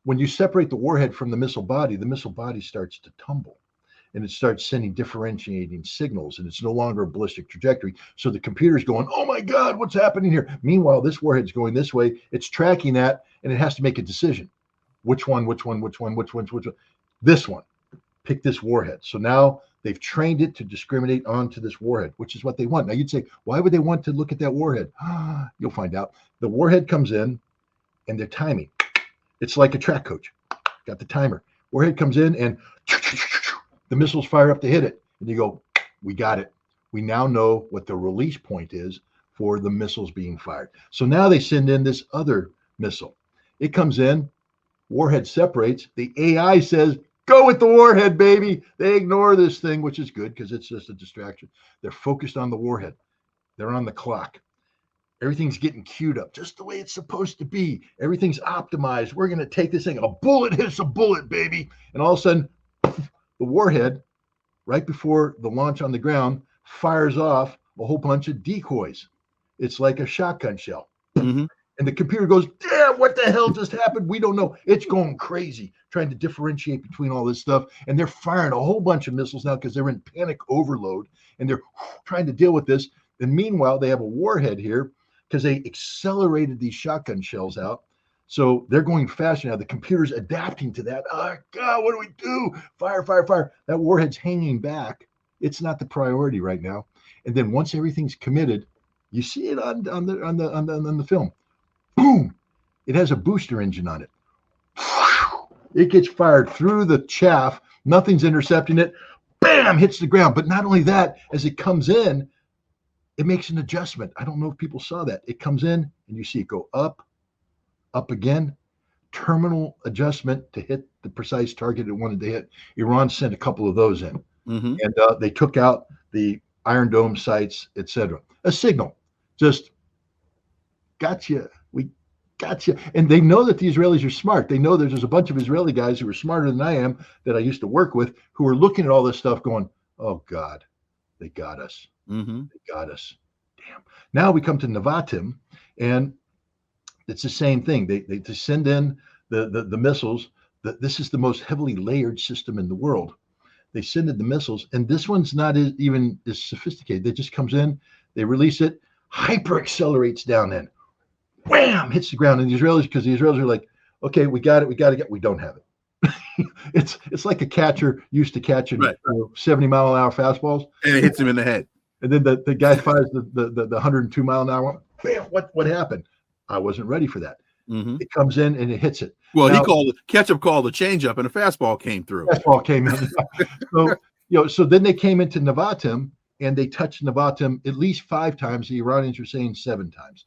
When you separate the warhead from the missile body starts to tumble. And it starts sending differentiating signals, and it's no longer a ballistic trajectory. So the computer's going, oh my God, what's happening here? Meanwhile, this warhead's going this way. It's tracking that, and it has to make a decision. Which one? This one. Pick this warhead. So now they've trained it to discriminate onto this warhead, which is what they want. Now you'd say, why would they want to look at that warhead? You'll find out. The warhead comes in, and they're timing. It's like a track coach. Got the timer. Warhead comes in, and the missiles fire up to hit it. And you go, we got it. We now know what the release point is for the missiles being fired. So now they send in this other missile. It comes in, warhead separates. The AI says, go with the warhead, baby. They ignore this thing, which is good because it's just a distraction. They're focused on the warhead. They're on the clock. Everything's getting queued up just the way it's supposed to be. Everything's optimized. We're going to take this thing. A bullet hits a bullet, baby. And all of a sudden, the warhead, right before the launch on the ground, fires off a whole bunch of decoys. It's like a shotgun shell. And the computer goes, damn, what the hell just happened? We don't know. It's going crazy, trying to differentiate between all this stuff. And they're firing a whole bunch of missiles now because they're in panic overload, and they're trying to deal with this. And meanwhile, they have a warhead here because they accelerated these shotgun shells out. So they're going faster now. The computer's adapting to that. Oh, God, what do we do? Fire. That warhead's hanging back. It's not the priority right now. And then once everything's committed, you see it on the film. Boom! It has a booster engine on it. It gets fired through the chaff. Nothing's intercepting it. Bam! Hits the ground. But not only that, as it comes in, it makes an adjustment. I don't know if people saw that. It comes in, and you see it go up again, terminal adjustment to hit the precise target it wanted to hit. Iran sent a couple of those in, and they took out the Iron Dome sites, etc. A signal, just gotcha. We gotcha. And they know that the Israelis are smart. They know there's a bunch of Israeli guys who are smarter than I am that I used to work with who are looking at all this stuff going, oh God, they got us. They got us. Damn. Now we come to Nevatim, and it's the same thing. They send in the missiles. This is the most heavily layered system in the world. They send in the missiles, and this one's not even as sophisticated. It just comes in, they release it, hyper accelerates down in, wham, hits the ground. And the Israelis are like, okay, we got it. We don't have it. It's like a catcher used to catching 70-mile-an-hour fastballs, and it hits him in the head. And then the guy fires the 102-mile-an-hour one. Bam! What happened? I wasn't ready for that. It comes in and it hits it. Well, Ketchup called the changeup, and a fastball came through. Fastball came in. So then they came into Nevatim, and they touched Nevatim at least 5 times. The Iranians are saying 7 times.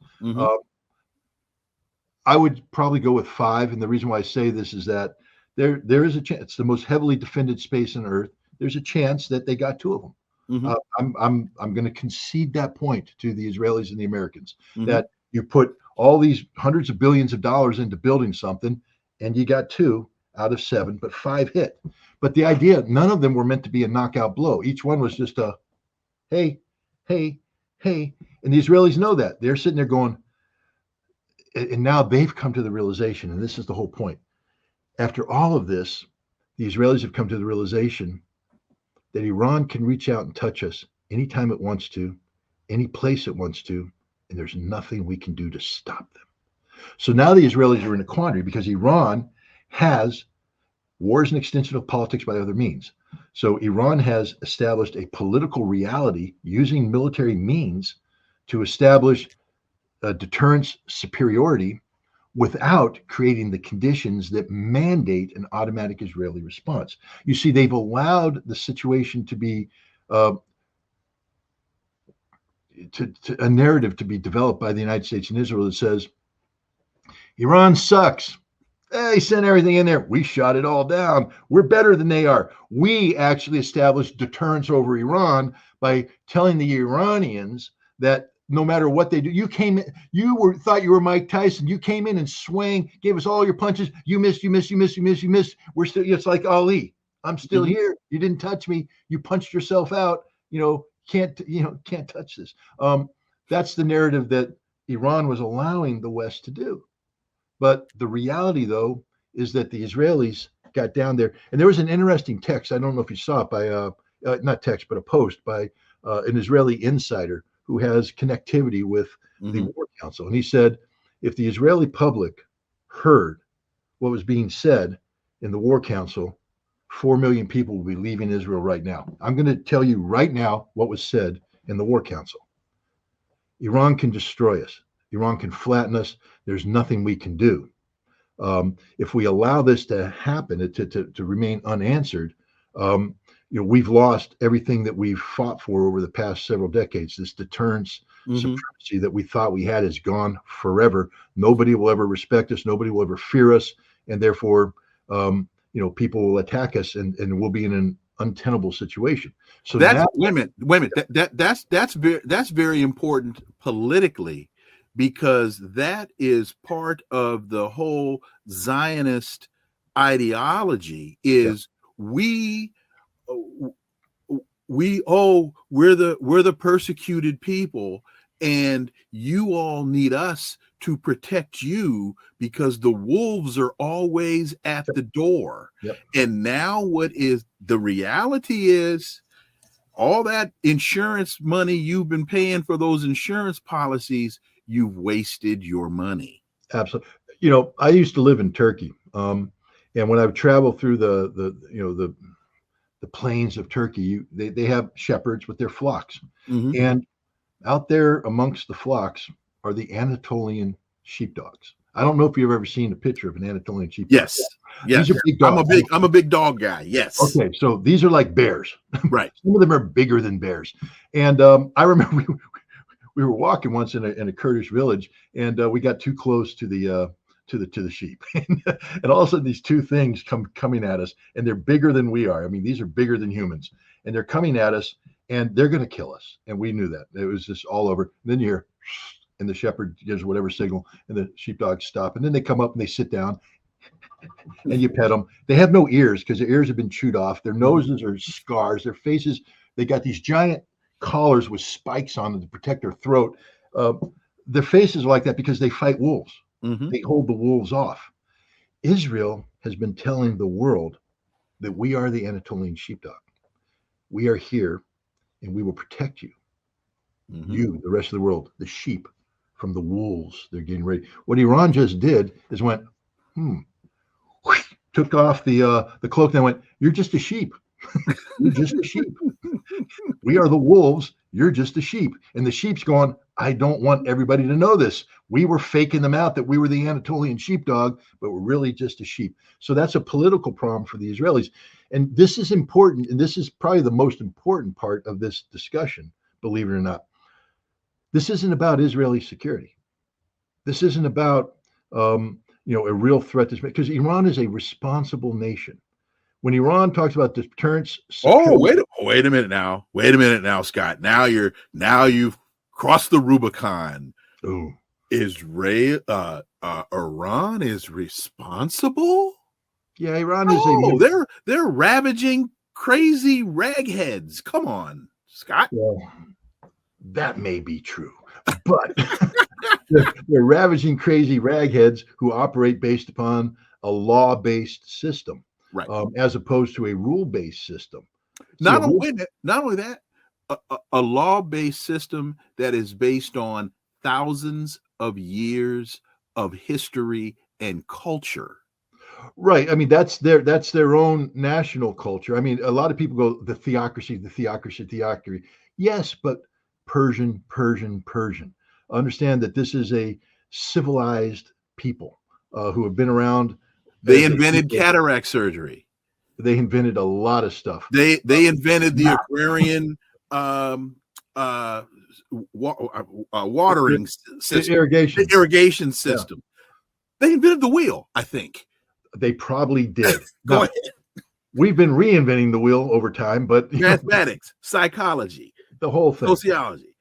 I would probably go with 5, and the reason why I say this is that there is a chance. It's the most heavily defended space on Earth. There's a chance that they got 2 of them. I'm going to concede that point to the Israelis and the Americans that you put all these hundreds of billions of dollars into building something, and you got 2 out of 7, but 5 hit. But the idea, none of them were meant to be a knockout blow. Each one was just a, hey. And the Israelis know that. They're sitting there going, and now they've come to the realization, and this is the whole point. After all of this, the Israelis have come to the realization that Iran can reach out and touch us anytime it wants to, any place it wants to, and there's nothing we can do to stop them. So now the Israelis are in a quandary because Iran has War is an extension of politics by other means. So Iran has established a political reality using military means to establish a deterrence superiority without creating the conditions that mandate an automatic Israeli response. You see, they've allowed the situation to be to a narrative to be developed by the United States and Israel that says Iran sucks. They sent everything in there. We shot it all down. We're better than they are. We actually established deterrence over Iran by telling the Iranians that no matter what they do, you came in, thought you were Mike Tyson. You came in and swang, gave us all your punches. You missed, you missed, you missed, you missed, you missed. We're still, it's like Ali. I'm still here. You didn't touch me. You punched yourself out. Can't touch this. That's the narrative that Iran was allowing the West to do. But the reality, though, is that the Israelis got down there. And there was an interesting text. I don't know if you saw it by, not text, but a post by an Israeli insider who has connectivity with the War Council. And he said, if the Israeli public heard what was being said in the War Council, 4 million people will be leaving Israel right now. I'm going to tell you right now what was said in the War Council. Iran can destroy us. Iran can flatten us. There's nothing we can do. If we allow this to happen, to remain unanswered, we've lost everything that we've fought for over the past several decades. This deterrence supremacy that we thought we had is gone forever. Nobody will ever respect us. Nobody will ever fear us. And therefore, people will attack us and we'll be in an untenable situation. So wait a minute. That's very important politically, because that is part of the whole Zionist ideology is we're the persecuted people, and you all need us to protect you because the wolves are always at the door. And now what is the reality is all that insurance money you've been paying for those insurance policies, you've wasted your money. Absolutely. I used to live in Turkey. And when I would travel through the plains of Turkey, they have shepherds with their flocks. And out there amongst the flocks are the Anatolian sheepdogs. I don't know if you've ever seen a picture of an Anatolian sheepdog. Yes. These are big dogs. I'm a big dog guy. Yes. Okay, so these are like bears. Right. Some of them are bigger than bears. And I remember we were walking once in a Kurdish village, and we got too close to the sheep, and all of a sudden these two things coming at us, and they're bigger than we are. I mean, these are bigger than humans, and they're coming at us, and they're going to kill us. And we knew that. It was just all over. And then you hear, and the shepherd gives whatever signal, and the sheepdogs stop, and then they come up and they sit down, and you pet them. They have no ears because their ears have been chewed off. Their noses are scars. Their faces, they got these giant collars with spikes on them to protect their throat. Their faces are like that because they fight wolves. They hold the wolves off. Israel has been telling the world that we are the Anatolian sheepdog. We are here and we will protect you. You, the rest of the world, the sheep, from the wolves they're getting ready. What Iran just did is went, took off the cloak and went, you're just a sheep. You're just a sheep. We are the wolves. You're just a sheep. And the sheep's going, I don't want everybody to know this. We were faking them out that we were the Anatolian sheepdog, but we're really just a sheep. So that's a political problem for the Israelis. And this is important. And this is probably the most important part of this discussion, believe it or not. This isn't about Israeli security. This isn't about, a real threat to, because Iran is a responsible nation. When Iran talks about deterrence, wait a minute now, Scott. Now you've crossed the Rubicon. Oh, Iran is responsible. Yeah, Iran is they're ravaging crazy ragheads. Come on, Scott. Well, that may be true, but they're ravaging crazy ragheads who operate based upon a law-based system. Right. As opposed to a rule-based system. Not only that, a law-based system that is based on thousands of years of history and culture. Right. I mean, that's their own national culture. I mean, a lot of people go the theocracy, the theocracy, theocracy. Yes, but Persian, Persian, Persian. Understand that this is a civilized people who have been around They as a invented people. cataract surgery. They invented a lot of stuff. They invented the agrarian watering system, Irrigation. the irrigation system. Yeah. They invented the wheel, I think. They probably did. Go ahead. We've been reinventing the wheel over time, but mathematics, psychology, the whole thing, sociology,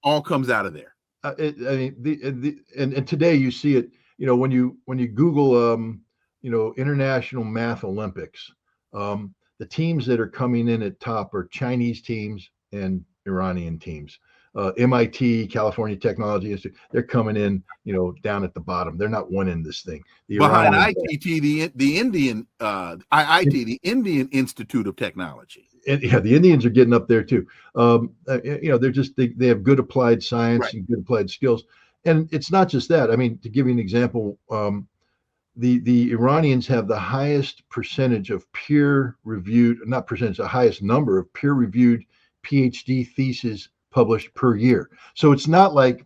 all comes out of there. I mean, and today you see it. You know, when you Google, International Math Olympics, the teams that are coming in at top are Chinese teams and Iranian teams. MIT, California Technology Institute, they're coming in, down at the bottom. They're not winning this thing. Behind IIT, the Indian IIT, the Indian Institute of Technology. And the Indians are getting up there too. They're just they have good applied science and good applied skills. And it's not just that. I mean, to give you an example, the Iranians have the highest percentage of the highest number of peer-reviewed PhD theses published per year. So it's not like,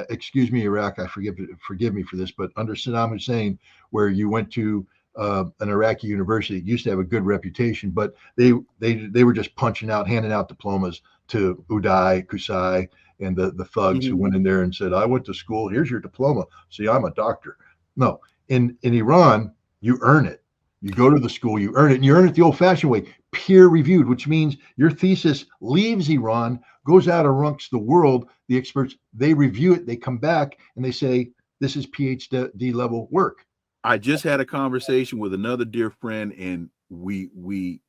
excuse me, Iraq, forgive me for this, but under Saddam Hussein, where you went to an Iraqi university, it used to have a good reputation, but they were just handing out diplomas to Uday, Qusay, and the thugs who went in there and said, I went to school, here's your diploma. See, I'm a doctor. No, in Iran, you earn it. You go to the school, you earn it, and you earn it the old-fashioned way, peer-reviewed, which means your thesis leaves Iran, goes out amongst the world, the experts, they review it, they come back, and they say, this is PhD level work. I just had a conversation with another dear friend, and when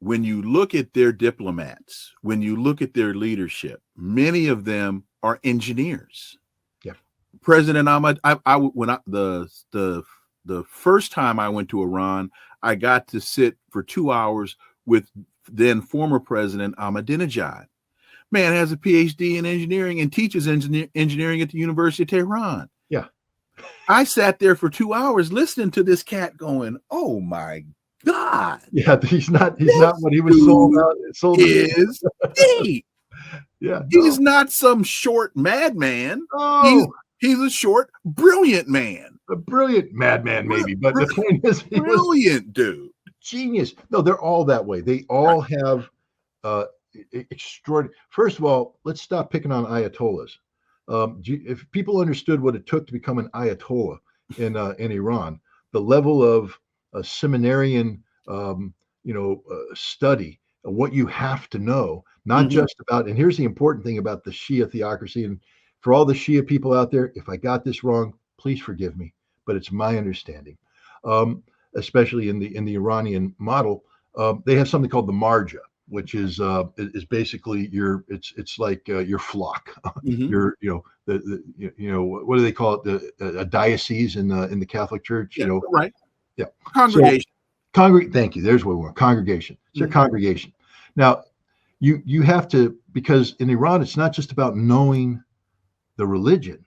you look at their diplomats, when you look at their leadership, many of them are engineers. Yeah. President Ahmad, the first time I went to Iran, I got to sit for 2 hours with then former President Ahmadinejad. Man has a PhD in engineering and teaches engineering at the University of Tehran. Yeah. I sat there for 2 hours listening to this cat going, oh my God. Yeah, he's not what he was sold is deep. Yeah. He's not some short madman. Oh. He's a short, brilliant man. A brilliant madman, maybe, but the point is, brilliant dude. Genius. No, they're all that way. They all have extraordinary. First of all, let's stop picking on ayatollahs. If people understood what it took to become an ayatollah in Iran, the level of seminarian, study, what you have to know, not just about. And here's the important thing about the Shia theocracy, and for all the Shia people out there, if I got this wrong, please forgive me, but it's my understanding. Especially in the Iranian model, they have something called the marja, which is basically it's like your flock. Your what do they call it? A diocese in the Catholic Church. Right. Yeah. Congregation. Thank you. There's what we want. Congregation. It's your congregation. Now, you have to, because in Iran it's not just about knowing the religion,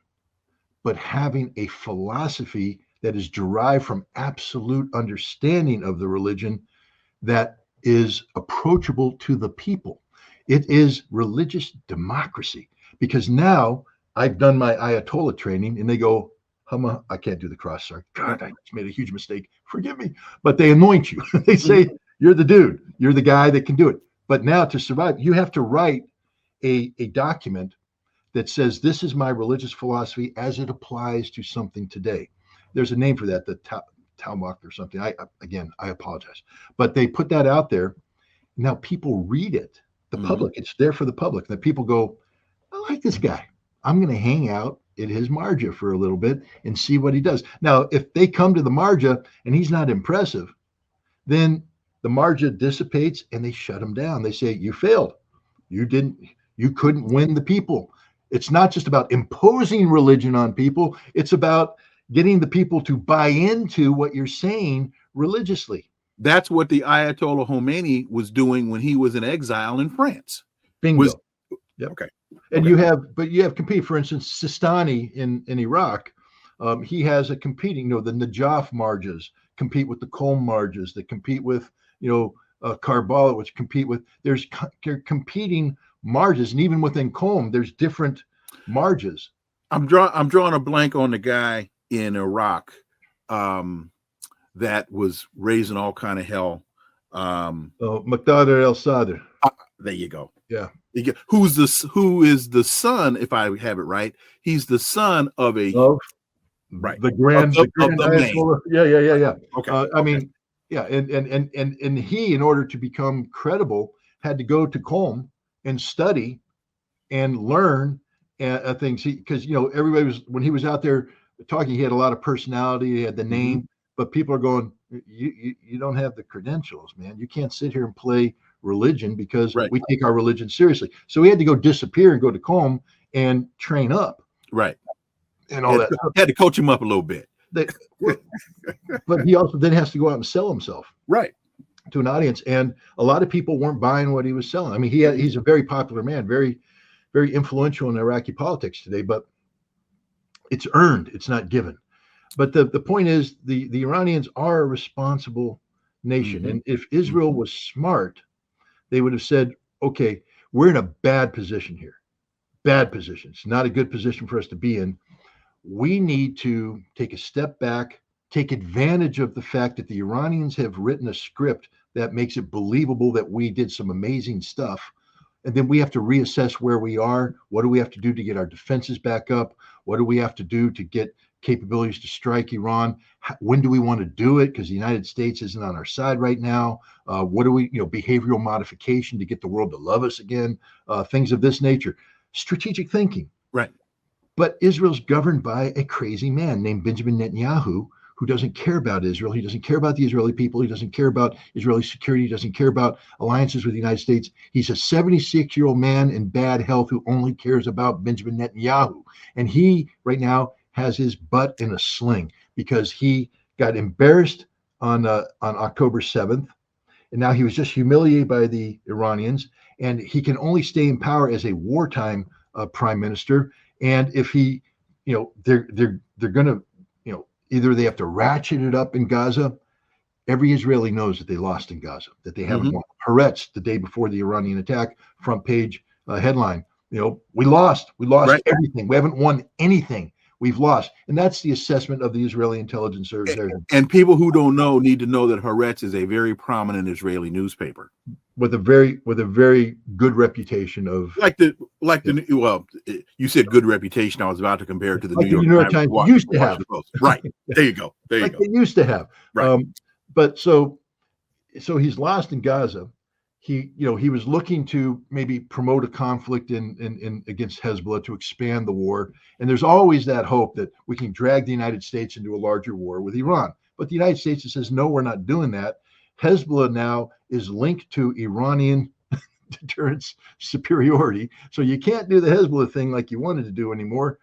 but having a philosophy that is derived from absolute understanding of the religion that is approachable to the people. It is religious democracy, because now I've done my Ayatollah training and they go, I can't do the cross, sorry. God, I just made a huge mistake. Forgive me. But they anoint you. They say, you're the dude. You're the guy that can do it. But now to survive, you have to write a document that says, this is my religious philosophy as it applies to something today. There's a name for that, the Talmud or something. I apologize. But they put that out there. Now people read it. The public, it's there for the public. The people go, I like this guy. I'm going to hang out at his marja for a little bit and see what he does. Now, if they come to the marja and he's not impressive, then the marja dissipates and they shut him down. They say, you failed. You couldn't win the people. It's not just about imposing religion on people. It's about getting the people to buy into what you're saying religiously. That's what the Ayatollah Khomeini was doing when he was in exile in France. Bingo. Yep. Okay. And you have compete, for instance, Sistani in Iraq. He has a competing, the Najaf marges compete with the Qom marges that compete with, Karbala, which compete with, there's competing marges. And even within Qom, there's different marges. I'm drawing a blank on the guy in Iraq that was raising all kind of hell. Muqtada al-Sadr. There you go. Yeah. Who is the son, if I have it right? He's the son of a right. The grand Ayatollah. Yeah. Okay. I mean, yeah, and he, in order to become credible, had to go to Qom and study and learn things. Because everybody was, when he was out there talking, he had a lot of personality. He had the name, but people are going, you don't have the credentials, man. You can't sit here and play religion because we take our religion seriously. So he had to go disappear and go to Qom and train up. Right. And all that. Had to coach him up a little bit. But he also then has to go out and sell himself. Right. To an audience. And a lot of people weren't buying what he was selling. I mean, he's a very popular man, very, very influential in Iraqi politics today, but it's earned, it's not given. But the point is the Iranians are a responsible nation. And if Israel was smart, they would have said, okay, we're in a bad position here. Bad position. It's not a good position for us to be in. We need to take a step back, take advantage of the fact that the Iranians have written a script that makes it believable that we did some amazing stuff. And then we have to reassess where we are. What do we have to do to get our defenses back up? What do we have to do to get capabilities to strike Iran? When do we want to do it? Because the United States isn't on our side right now. What do we, behavioral modification to get the world to love us again? Things of this nature. Strategic thinking. Right. But Israel's governed by a crazy man named Benjamin Netanyahu, who doesn't care about Israel. He doesn't care about the Israeli people. He doesn't care about Israeli security. He doesn't care about alliances with the United States. He's a 76-year-old man in bad health who only cares about Benjamin Netanyahu. And he right now has his butt in a sling because he got embarrassed on October 7th. And now he was just humiliated by the Iranians. And he can only stay in power as a wartime prime minister. And if he, they're going to, either they have to ratchet it up in Gaza. Every Israeli knows that they lost in Gaza, that they haven't won. Haaretz, the day before the Iranian attack, front page headline, we lost everything. We haven't won anything. We've lost. And that's the assessment of the Israeli intelligence service. And people who don't know need to know that Haaretz is a very prominent Israeli newspaper. With a very good reputation of well, you said good reputation. I was about to compare it to the New York Times used to have. Right. There you go. They used to have. Right. But so he's lost in Gaza. He was looking to maybe promote a conflict in against Hezbollah to expand the war. And there's always that hope that we can drag the United States into a larger war with Iran. But the United States says, no, we're not doing that. Hezbollah now is linked to Iranian deterrence superiority. So you can't do the Hezbollah thing like you wanted to do anymore.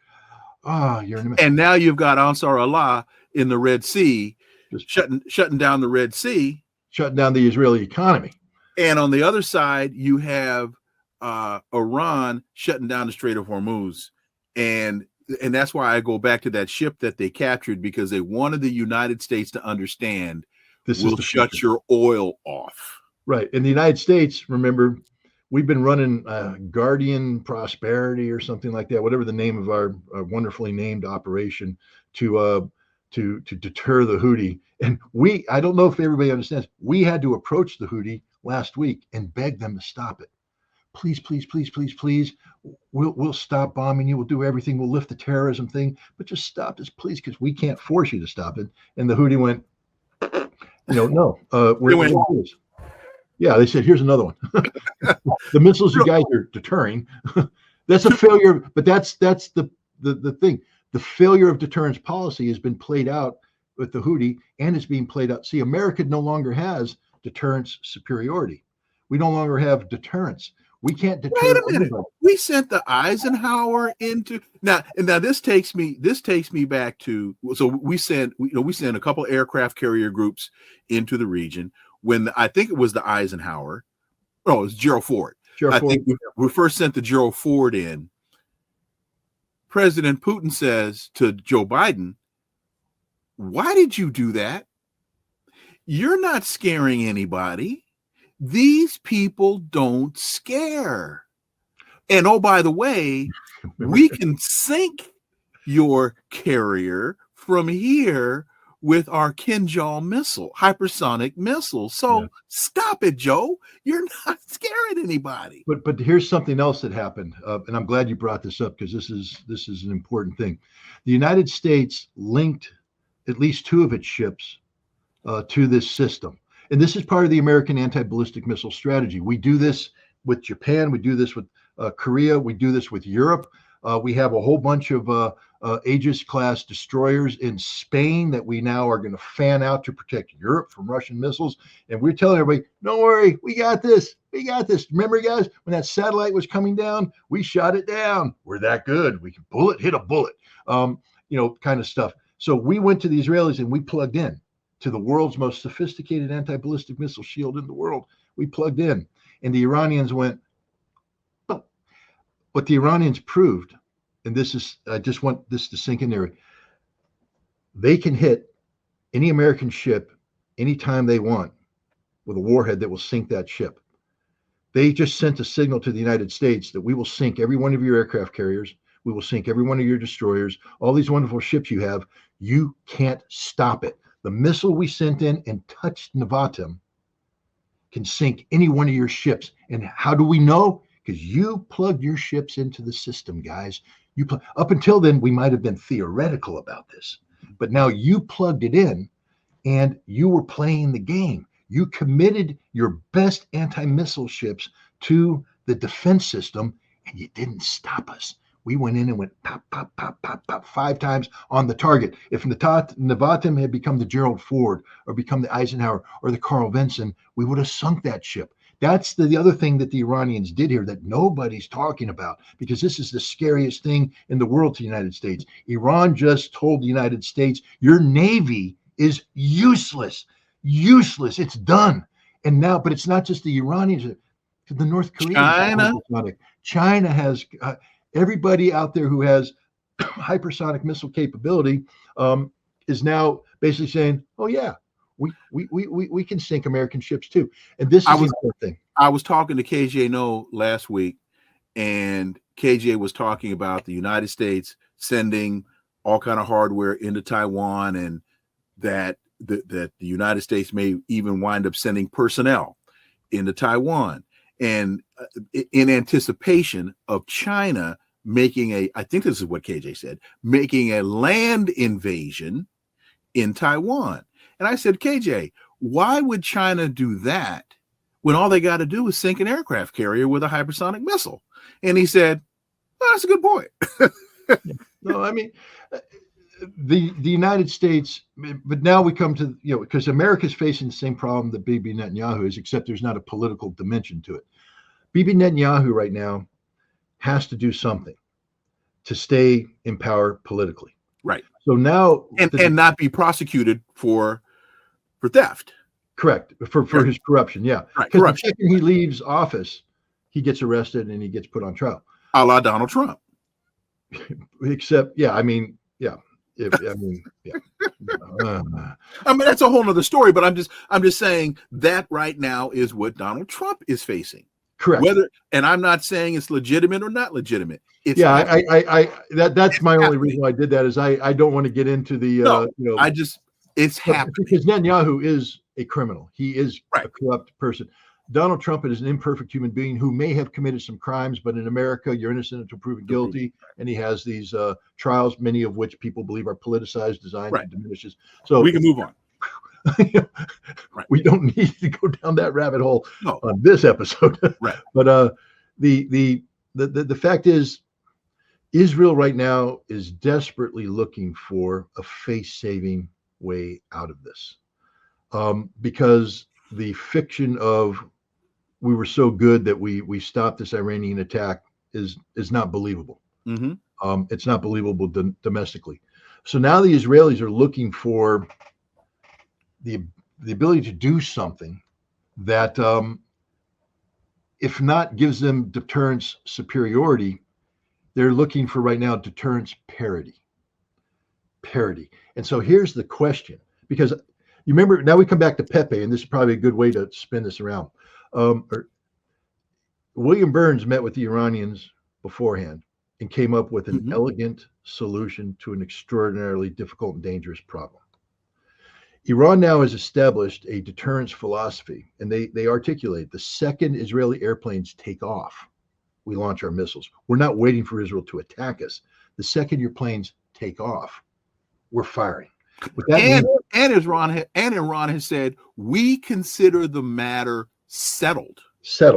And now you've got Ansar Allah in the Red Sea, just shutting down the Red Sea. Shutting down the Israeli economy. And on the other side, you have Iran shutting down the Strait of Hormuz. And that's why I go back to that ship that they captured, because they wanted the United States to understand we'll shut your oil off. Right. In the United States, remember, we've been running Guardian Prosperity or something like that, whatever the name of our wonderfully named operation to deter the Houthi. And I don't know if everybody understands, we had to approach the Houthi last week and beg them to stop it. Please, please, please, please, please. We'll stop bombing you. We'll do everything. We'll lift the terrorism thing, but just stop this, please, because we can't force you to stop it. And the Houthi went, no. Yeah, they said, here's another one. The missiles you guys are deterring. That's a failure, but that's the thing. The failure of deterrence policy has been played out with the Houthi, and it's being played out. See, America no longer has deterrence superiority. We no longer have deterrence. We can't deter. Wait a minute. We sent the Eisenhower into now. This takes me back to, so we sent a couple aircraft carrier groups into the region when I think it was the Eisenhower. Oh, it was Gerald Ford. I think we first sent the Gerald Ford in. President Putin says to Joe Biden, why did you do that? You're not scaring anybody. These people don't scare. And oh, by the way, we can sink your carrier from here with our Kinjal missile, hypersonic missile. So stop it, Joe. You're not scaring anybody. But here's something else that happened, and I'm glad you brought this up because this is an important thing. The United States linked at least 2 of its ships to this system, and this is part of the American anti-ballistic missile strategy. We do this with Japan. We do this with Korea. We do this with Europe. We have a whole bunch of Aegis class destroyers in Spain that we now are going to fan out to protect Europe from Russian missiles. And we're telling everybody, don't worry, we got this. We got this. Remember, guys, when that satellite was coming down, we shot it down. We're that good. We can hit a bullet, kind of stuff. So we went to the Israelis and we plugged in to the world's most sophisticated anti-ballistic missile shield in the world. We plugged in. And the Iranians went, oh. What the Iranians proved, and this is, I just want this to sink in there, they can hit any American ship anytime they want with a warhead that will sink that ship. They just sent a signal to the United States that we will sink every one of your aircraft carriers. We will sink every one of your destroyers, all these wonderful ships you have. You can't stop it. The missile we sent in and touched Nevatim can sink any one of your ships. And how do we know? Because you plugged your ships into the system, guys. Up until then, we might have been theoretical about this, but now you plugged it in and you were playing the game. You committed your best anti-missile ships to the defense system and you didn't stop us. We went in and went pop, pop, pop, pop, pop 5 times on the target. If Nevatim had become the Gerald Ford or become the Eisenhower or the Carl Vinson, we would have sunk that ship. That's the other thing that the Iranians did here that nobody's talking about, because this is the scariest thing in the world to the United States. Iran just told the United States, your Navy is useless. Useless. It's done. And now, but it's not just the Iranians, the North Koreans. China has everybody out there who has hypersonic missile capability is now basically saying, oh yeah, we can sink American ships too. And this is the other thing. I was talking to KJ No last week, and KJ was talking about the United States sending all kind of hardware into Taiwan, and that the United States may even wind up sending personnel into Taiwan. And in anticipation of China making I think this is what KJ said, making a land invasion in Taiwan. And I said, KJ, why would China do that when all they got to do is sink an aircraft carrier with a hypersonic missile? And he said, well, that's a good point. No, I mean, the United States, but now we come to, because America's facing the same problem that Bibi Netanyahu is, except there's not a political dimension to it. Bibi Netanyahu right now has to do something to stay in power politically. Right. So now and not be prosecuted for theft. Correct. For his corruption. Yeah. Right. Because Corruption. the second he leaves office, he gets arrested and he gets put on trial. A la Donald Trump. Except, yeah. I mean, yeah. Yeah. I mean, that's a whole nother story, but I'm just saying that right now is what Donald Trump is facing. Correct. And I'm not saying it's legitimate or not legitimate. It's that's my only reason why I did that is I don't want to get into the it's happening because Netanyahu is a criminal. He is a corrupt person. Donald Trump is an imperfect human being who may have committed some crimes, but in America, you're innocent until proven guilty. And he has these trials, many of which people believe are politicized, designed to diminish us. So we can move on. We don't need to go down that rabbit hole on this episode. Right. But the fact is, Israel right now is desperately looking for a face-saving way out of this, because the fiction of we were so good that we stopped this Iranian attack is not believable. Mm-hmm. It's not believable domestically. So now the Israelis are looking for the ability to do something that, if not gives them deterrence superiority, they're looking for right now deterrence parity. parity. And so here's the question, because you remember, now we come back to Pepe, and this is probably a good way to spin this around. William Burns met with the Iranians beforehand and came up with an elegant solution to an extraordinarily difficult and dangerous problem. Iran now has established a deterrence philosophy, and they articulate the second Israeli airplanes take off, we launch our missiles. We're not waiting for Israel to attack us. The second your planes take off, we're firing. And Iran has said, we consider the matter settled.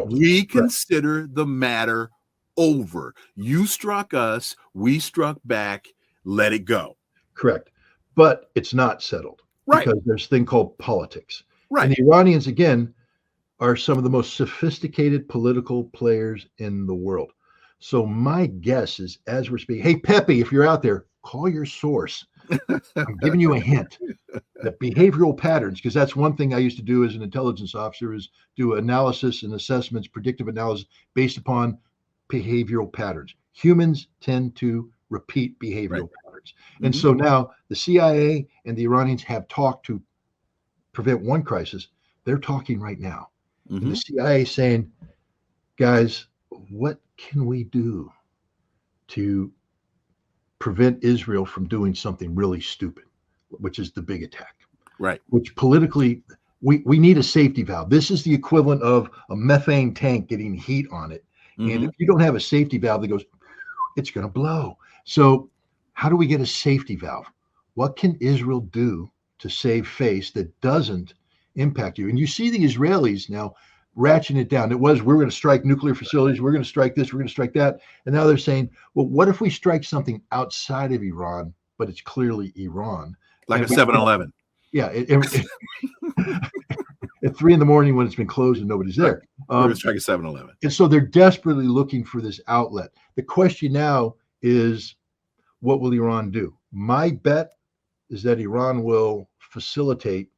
We consider the matter over. You struck us, we struck back, let it go. Correct. But it's not settled. Right. Because there's a thing called politics. Right. And the Iranians, again, are some of the most sophisticated political players in the world. So my guess is, as we're speaking, hey, Pepe, if you're out there, call your source. I'm giving you a hint. The behavioral patterns, because that's one thing I used to do as an intelligence officer, is do analysis and assessments, predictive analysis based upon behavioral patterns. Humans tend to repeat behavioral patterns. And so now the CIA and the Iranians have talked to prevent one crisis. They're talking right now. And the CIA is saying, guys, what can we do to prevent Israel from doing something really stupid, which is the big attack? Right. Which politically, we need a safety valve. This is the equivalent of a methane tank getting heat on it. And if you don't have a safety valve that goes, it's going to blow. So how do we get a safety valve? What can Israel do to save face that doesn't impact you? And you see the Israelis now ratcheting it down. It was, we're going to strike nuclear facilities, we're going to strike this, we're going to strike that. And now they're saying, well, what if we strike something outside of Iran, but it's clearly Iran? Like a 7-Eleven. Yeah. At 3 a.m. when it's been closed and nobody's there. We're going to strike a 7-Eleven. And so they're desperately looking for this outlet. The question now is, what will Iran do? My bet is that Iran will facilitate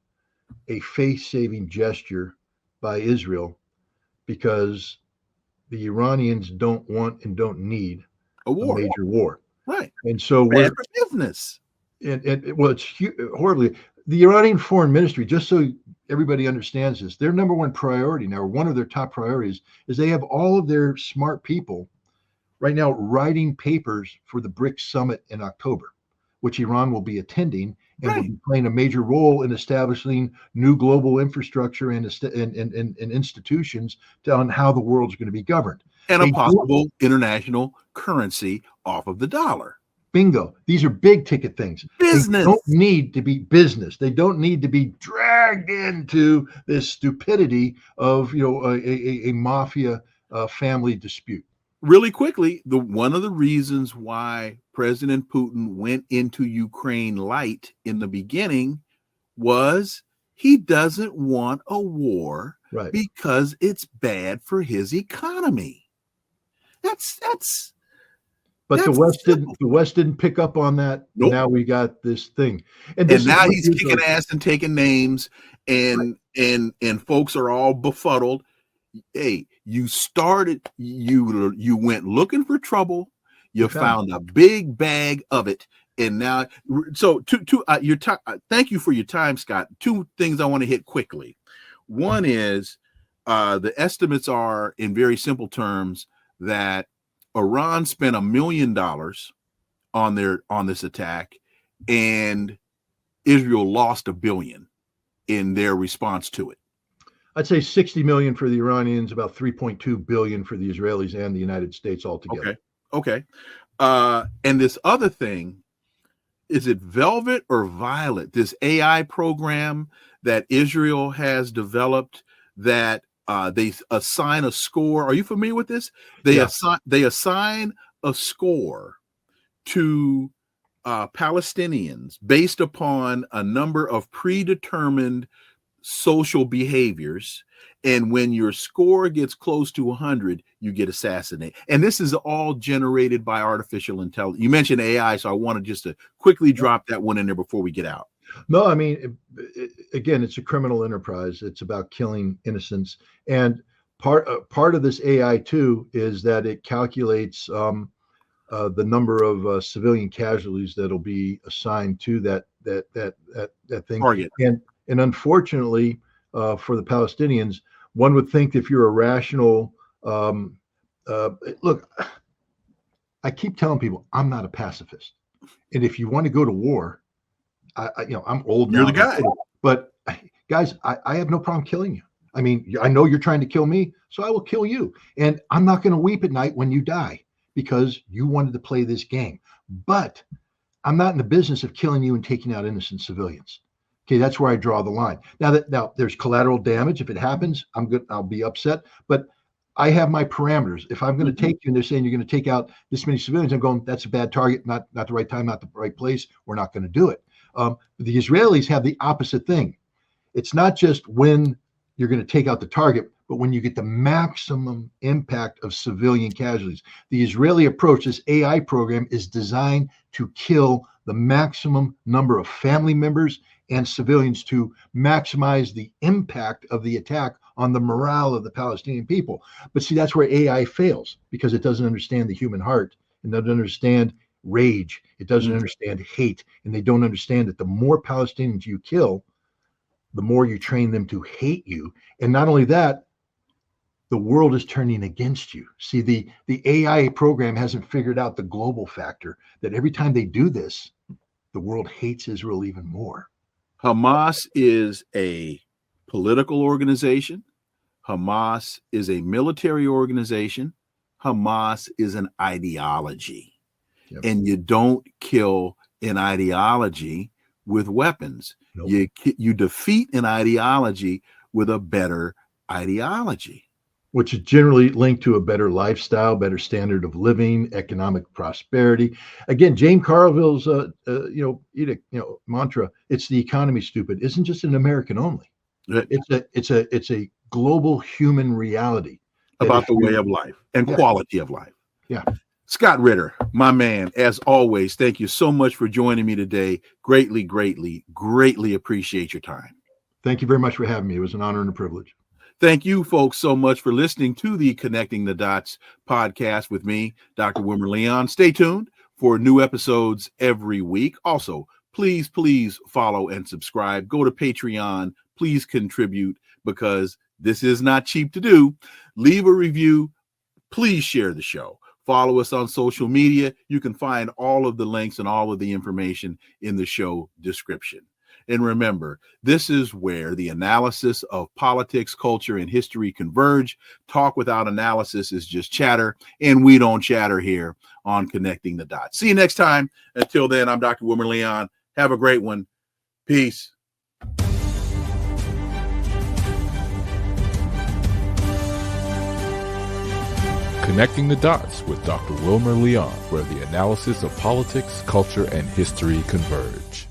a face-saving gesture by Israel, because the Iranians don't want and don't need a major war. Right. And so bad for business. Well, it's horribly. The Iranian foreign ministry, just so everybody understands this, their number one priority now, or one of their top priorities, is they have all of their smart people right now writing papers for the BRICS summit in October, which Iran will be attending and will be playing a major role in establishing new global infrastructure and institutions on how the world's going to be governed. And a possible international currency off of the dollar. Bingo. These are big ticket things. Business. They don't need to be business. They don't need to be dragged into this stupidity of, a mafia family dispute. Really quickly, one of the reasons why President Putin went into Ukraine light in the beginning was he doesn't want a war because it's bad for his economy. But the West didn't pick up on that. Nope. Now we got this thing, and now he's kicking ass and taking names, and folks are all befuddled. Hey, you started, you went looking for trouble, you found a big bag of it, and now, so thank you for your time, Scott. 2 things I want to hit quickly. One is the estimates are, in very simple terms, that Iran spent $1 million on this attack, and Israel lost $1 billion in their response to it. I'd say 60 million for the Iranians, about 3.2 billion for the Israelis and the United States altogether. Okay. And this other thing, is it Velvet or Violet? This AI program that Israel has developed that they assign a score. Are you familiar with this? They assign a score to Palestinians based upon a number of predetermined social behaviors, and when your score gets close to 100, you get assassinated. And this is all generated by artificial intelligence. You mentioned AI, so I wanted just to quickly drop that one in there before we get out. No, I mean, again, it's a criminal enterprise. It's about killing innocents, and part of this AI too is that it calculates the number of civilian casualties that'll be assigned to that thing. Target. And unfortunately, for the Palestinians, one would think if you're a rational look, I keep telling people I'm not a pacifist, and if you want to go to war, I'm old now. You're the guy. But guys, I have no problem killing you. I mean, I know you're trying to kill me, so I will kill you. And I'm not going to weep at night when you die because you wanted to play this game. But I'm not in the business of killing you and taking out innocent civilians. Okay, that's where I draw the line. Now there's collateral damage. If it happens, I'll be upset. But I have my parameters. If I'm going to take you and they're saying you're going to take out this many civilians, I'm going, that's a bad target, not the right time, not the right place. We're not going to do it. The Israelis have the opposite thing. It's not just when you're going to take out the target, but when you get the maximum impact of civilian casualties. The Israeli approach, this AI program, is designed to kill the maximum number of family members and civilians to maximize the impact of the attack on the morale of the Palestinian people. But see, that's where AI fails, because it doesn't understand the human heart and doesn't understand rage. It doesn't understand hate. And they don't understand that the more Palestinians you kill, the more you train them to hate you. And not only that, the world is turning against you. See, the AI program hasn't figured out the global factor, that every time they do this, the world hates Israel even more. Hamas is a political organization. Hamas is a military organization. Hamas is an ideology. Yep. And you don't kill an ideology with weapons. Nope. You defeat an ideology with a better ideology, which is generally linked to a better lifestyle, better standard of living, economic prosperity. Again, James Carville's edict, mantra, "It's the economy, stupid," isn't just an American only. It's a global human reality about the way of life and quality of life. Yeah. Scott Ritter, my man, as always, thank you so much for joining me today. Greatly, greatly, greatly appreciate your time. Thank you very much for having me. It was an honor and a privilege. Thank you, folks, so much for listening to the Connecting the Dots podcast with me, Dr. Wilmer Leon. Stay tuned for new episodes every week. Also, please follow and subscribe. Go to Patreon. Please contribute, because this is not cheap to do. Leave a review. Please share the show. Follow us on social media. You can find all of the links and all of the information in the show description. And remember, this is where the analysis of politics, culture, and history converge. Talk without analysis is just chatter, and we don't chatter here on Connecting the Dots. See you next time. Until then, I'm Dr. Wilmer Leon. Have a great one. Peace. Connecting the Dots with Dr. Wilmer Leon, where the analysis of politics, culture, and history converge.